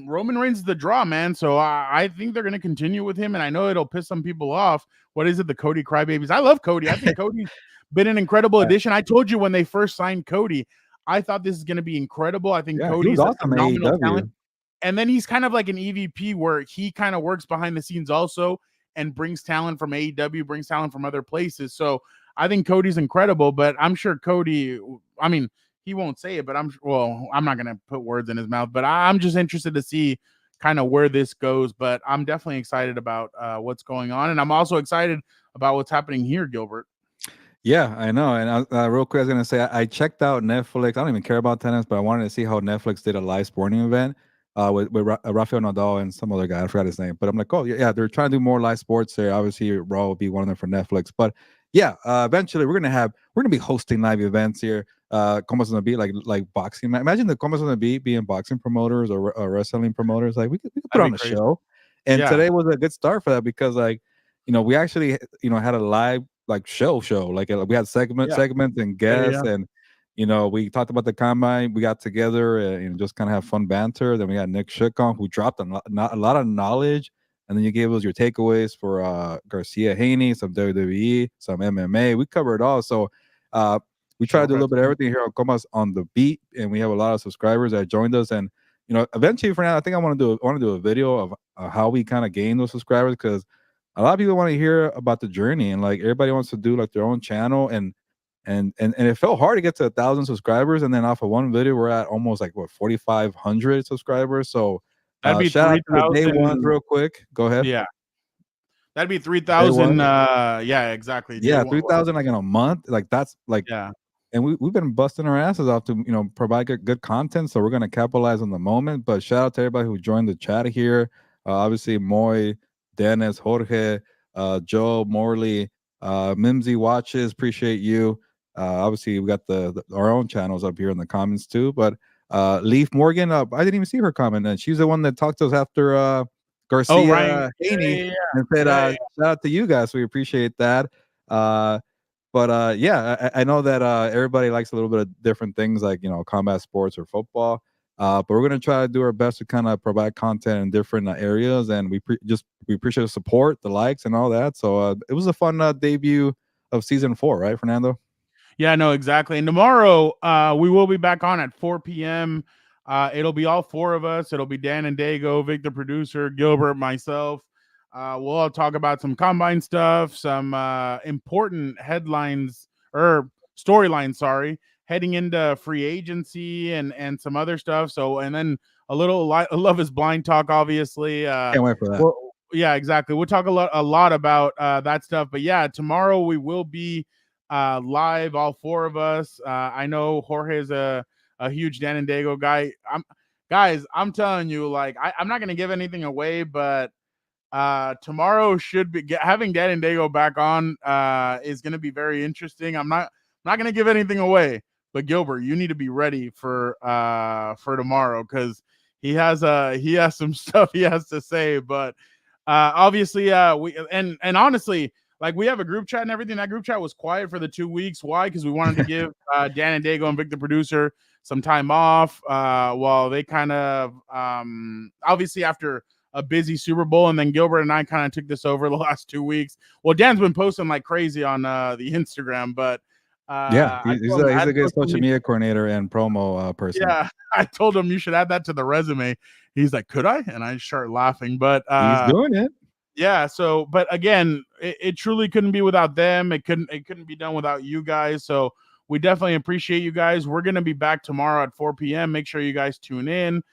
Roman Reigns is the draw, man. So I think they're going to continue with him. And I know it'll piss some people off. What is it? The Cody Crybabies. I love Cody. I think Cody's been an incredible addition. I told you when they first signed Cody, I thought this is going to be incredible. I think Cody's a phenomenal talent. And then he's kind of like an EVP where he kind of works behind the scenes also and brings talent from AEW, brings talent from other places. So I think Cody's incredible, but I'm sure Cody, I mean, he won't say it, but I'm not going to put words in his mouth, but I'm just interested to see kind of where this goes. But I'm definitely excited about what's going on. And I'm also excited about what's happening here, Gilbert. Yeah, I know. And real quick, I was going to say, I checked out Netflix. I don't even care about tennis, but I wanted to see how Netflix did a live sporting event with Rafael Nadal and some other guy. I forgot his name. But I'm like, oh, yeah, they're trying to do more live sports there. Obviously, Raw will be one of them for Netflix. But yeah, eventually we're going to be hosting live events here. Compas on the Beat, like boxing. Imagine the Compas on the Beat being boxing promoters or wrestling promoters. Like we could put on a show. And today was a good start for that because we actually had a live show like we had segments and guests and we talked about the combine. We got together and just kind of have fun banter. Then we got Nick Shook on, who dropped a lot of knowledge, and then you gave us your takeaways for Garcia, Haney, some WWE, some MMA. We covered it all. So we try to do a little bit of everything here on Compas on the Beat, and we have a lot of subscribers that joined us. And eventually, for now, I think I want to do a video of how we kind of gain those subscribers, because a lot of people want to hear about the journey, and everybody wants to do their own channel, and it felt hard to get to 1,000 subscribers, and then off of one video we're at almost 4,500 subscribers. So that'd be shout out to the day one real quick. Go ahead. Yeah, that'd be 3,000. Yeah, exactly. Yeah, 3,000 in a month. That's yeah. And we've been busting our asses off to provide good content. So we're gonna capitalize on the moment. But shout out to everybody who joined the chat here. Obviously Moy, Dennis, Jorge, Joe, Morley, Mimsy watches. Appreciate you. Obviously, we got our own channels up here in the comments too. But Leaf Morgan, I didn't even see her comment, and she's the one that talked to us after Garcia, Ryan, Haney, and said shout out to you guys. So we appreciate that. But yeah, I know that everybody likes a little bit of different things, like combat sports or football. But we're gonna try to do our best to kind of provide content in different areas, and we appreciate the support, the likes, and all that. So it was a fun debut of season 4, right, Fernando? Yeah, no, exactly. And tomorrow we will be back on at 4 p.m. It'll be all 4 of us. It'll be Dan and Dago, Vic the producer, Gilbert, myself. We'll all talk about some combine stuff, some important headlines or storylines. Sorry. Heading into free agency and some other stuff. So, and then a little Love is Blind talk, obviously. Can't wait for that. Yeah, exactly. We'll talk a lot about that stuff. But yeah, tomorrow we will be live, all 4 of us. I know Jorge is a huge Dan and Dago guy. I'm telling you, I'm not going to give anything away, but tomorrow should be having Dan and Dago back on is going to be very interesting. I'm not going to give anything away. But Gilbert, you need to be ready for tomorrow, because he has some stuff he has to say. But obviously, we and honestly, we have a group chat and everything. That group chat was quiet for the 2 weeks. Why? Because we wanted to give Dan and Dago and Vic the producer some time off while they kind of obviously after a busy Super Bowl, and then Gilbert and I kind of took this over the last 2 weeks. Well, Dan's been posting like crazy on the Instagram, but. Yeah, he's a good social media coordinator and promo person. Yeah, I told him you should add that to the resume. He's like, could I? And I start laughing, but he's doing it. Yeah. So, but again, it truly couldn't be without them. It couldn't be done without you guys. So we definitely appreciate you guys. We're gonna be back tomorrow at 4 p.m. Make sure you guys tune in.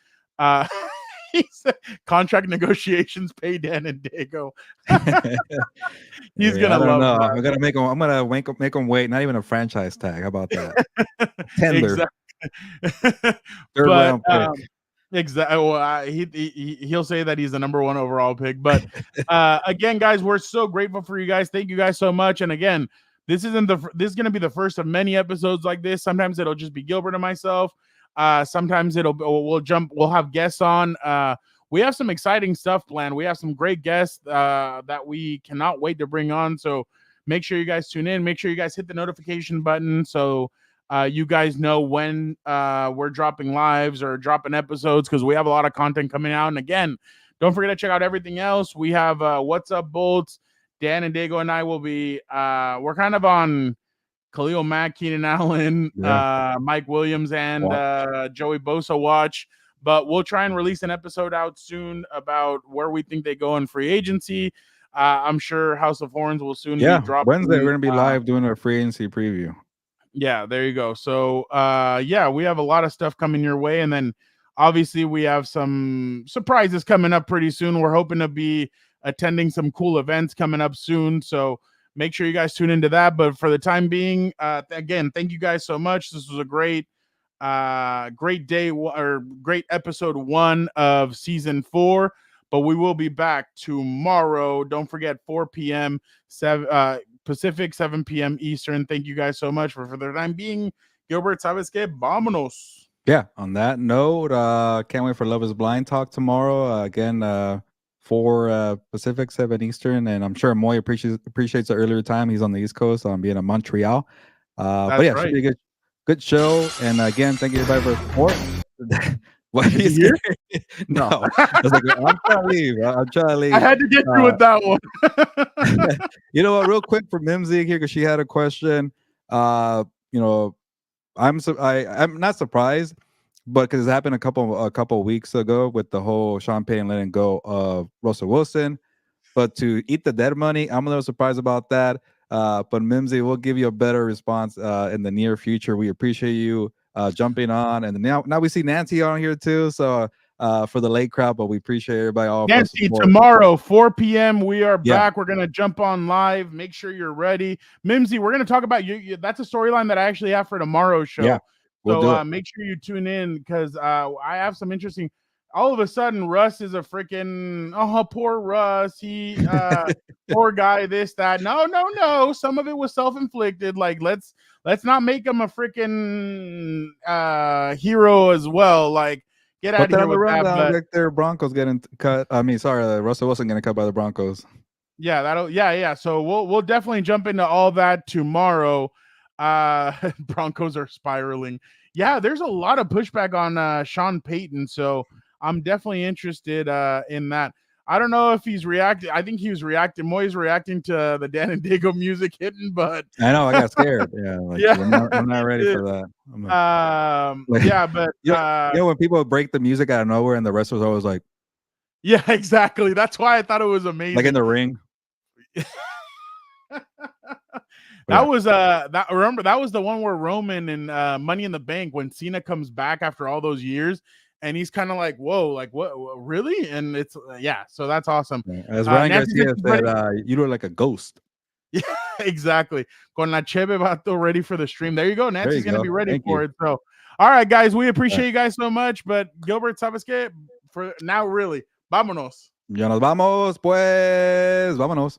He said, contract negotiations, pay Dan and Diego. He's Yeah, gonna I don't love know. that. I'm gonna make him wait. Not even a franchise tag. How about that? Tender. Exactly. Third round pick. Exactly. Well, he'll say that he's the number 1 overall pick. But again, guys, we're so grateful for you guys. Thank you guys so much. And again, this is going to be the first of many episodes like this. Sometimes it'll just be Gilbert and myself. Sometimes we'll have guests on. We have some exciting stuff planned. We have some great guests that we cannot wait to bring on. So make sure you guys tune in. Make sure you guys hit the notification button so you guys know when we're dropping lives or dropping episodes, because we have a lot of content coming out. And again, don't forget to check out everything else. We have What's Up Bolts. Dan and Diego and I will be we're kind of on Khalil Mack, Keenan Allen, Mike Williams, and Joey Bosa watch. But we'll try and release an episode out soon about where we think they go in free agency. I'm sure House of Horns will soon be dropping. Wednesday, we're going to be live doing a free agency preview. Yeah, there you go. So, we have a lot of stuff coming your way. And then obviously we have some surprises coming up pretty soon. We're hoping to be attending some cool events coming up soon. So make sure you guys tune into that. But for the time being, again, thank you guys so much. This was a great day or great episode 1 of season 4. But we will be back tomorrow. Don't forget 4 p.m. Pacific, 7 p.m. Eastern. Thank you guys so much for the time being. Gilbert, ¿sabes qué? Vámonos. Yeah, on that note, can't wait for Love is Blind talk tomorrow. Again, 4 Pacific, 7 Eastern. And I'm sure Moy appreciates the earlier time. He's on the East Coast, so I'm being in Montreal. But yeah, should be a good show. And again, thank you everybody for the support. What are you scared? No. I was like, I'm trying to leave. I had to get through with that one. You know what? Real quick for Mimsy here, because she had a question. I'm not surprised, but because it happened a couple weeks ago with the whole Sean Payton letting go of Russell Wilson. But to eat the dead money, I'm a little surprised about that. But Mimsy, we'll give you a better response in the near future. We appreciate you jumping on, and now we see Nancy on here too. So for the late crowd, but we appreciate everybody. All Nancy, tomorrow 4 p.m. we are back. We're gonna jump on live. Make sure you're ready, Mimsy. We're gonna talk about you. That's a storyline that I actually have for tomorrow's show. Yeah, so make sure you tune in, because I have some interesting. All of a sudden, Russ is a freaking poor Russ. He poor guy. This that. No. Some of it was self-inflicted. Like let's not make him a freaking hero as well. Like get out of here with that. But their Broncos getting cut. I mean, sorry, Russell Wilson getting cut by the Broncos. Yeah. So we'll definitely jump into all that tomorrow. Broncos are spiraling. Yeah, there's a lot of pushback on Sean Payton. So I'm definitely interested in that. I don't know if he's reacting. I think he was reacting. Moy's reacting to the Dan and Diego music hitting, but I know I got scared. I'm not ready for that. But when people break the music out of nowhere and the rest was always like, yeah, exactly. That's why I thought it was amazing. Like in the ring. That was that was the one where Roman and Money in the Bank, when Cena comes back after all those years. And he's kind of like, whoa, like what, really? And it's so that's awesome. As Ryan Garcia said, you look like a ghost. Yeah, exactly. Con la cheve vato, ready for the stream. There you go. Nancy's gonna be ready for it. So, all right, guys, we appreciate you guys so much. But Gilbert, ¿sabes qué? For now, really, vámonos. Ya nos vamos, pues, vámonos.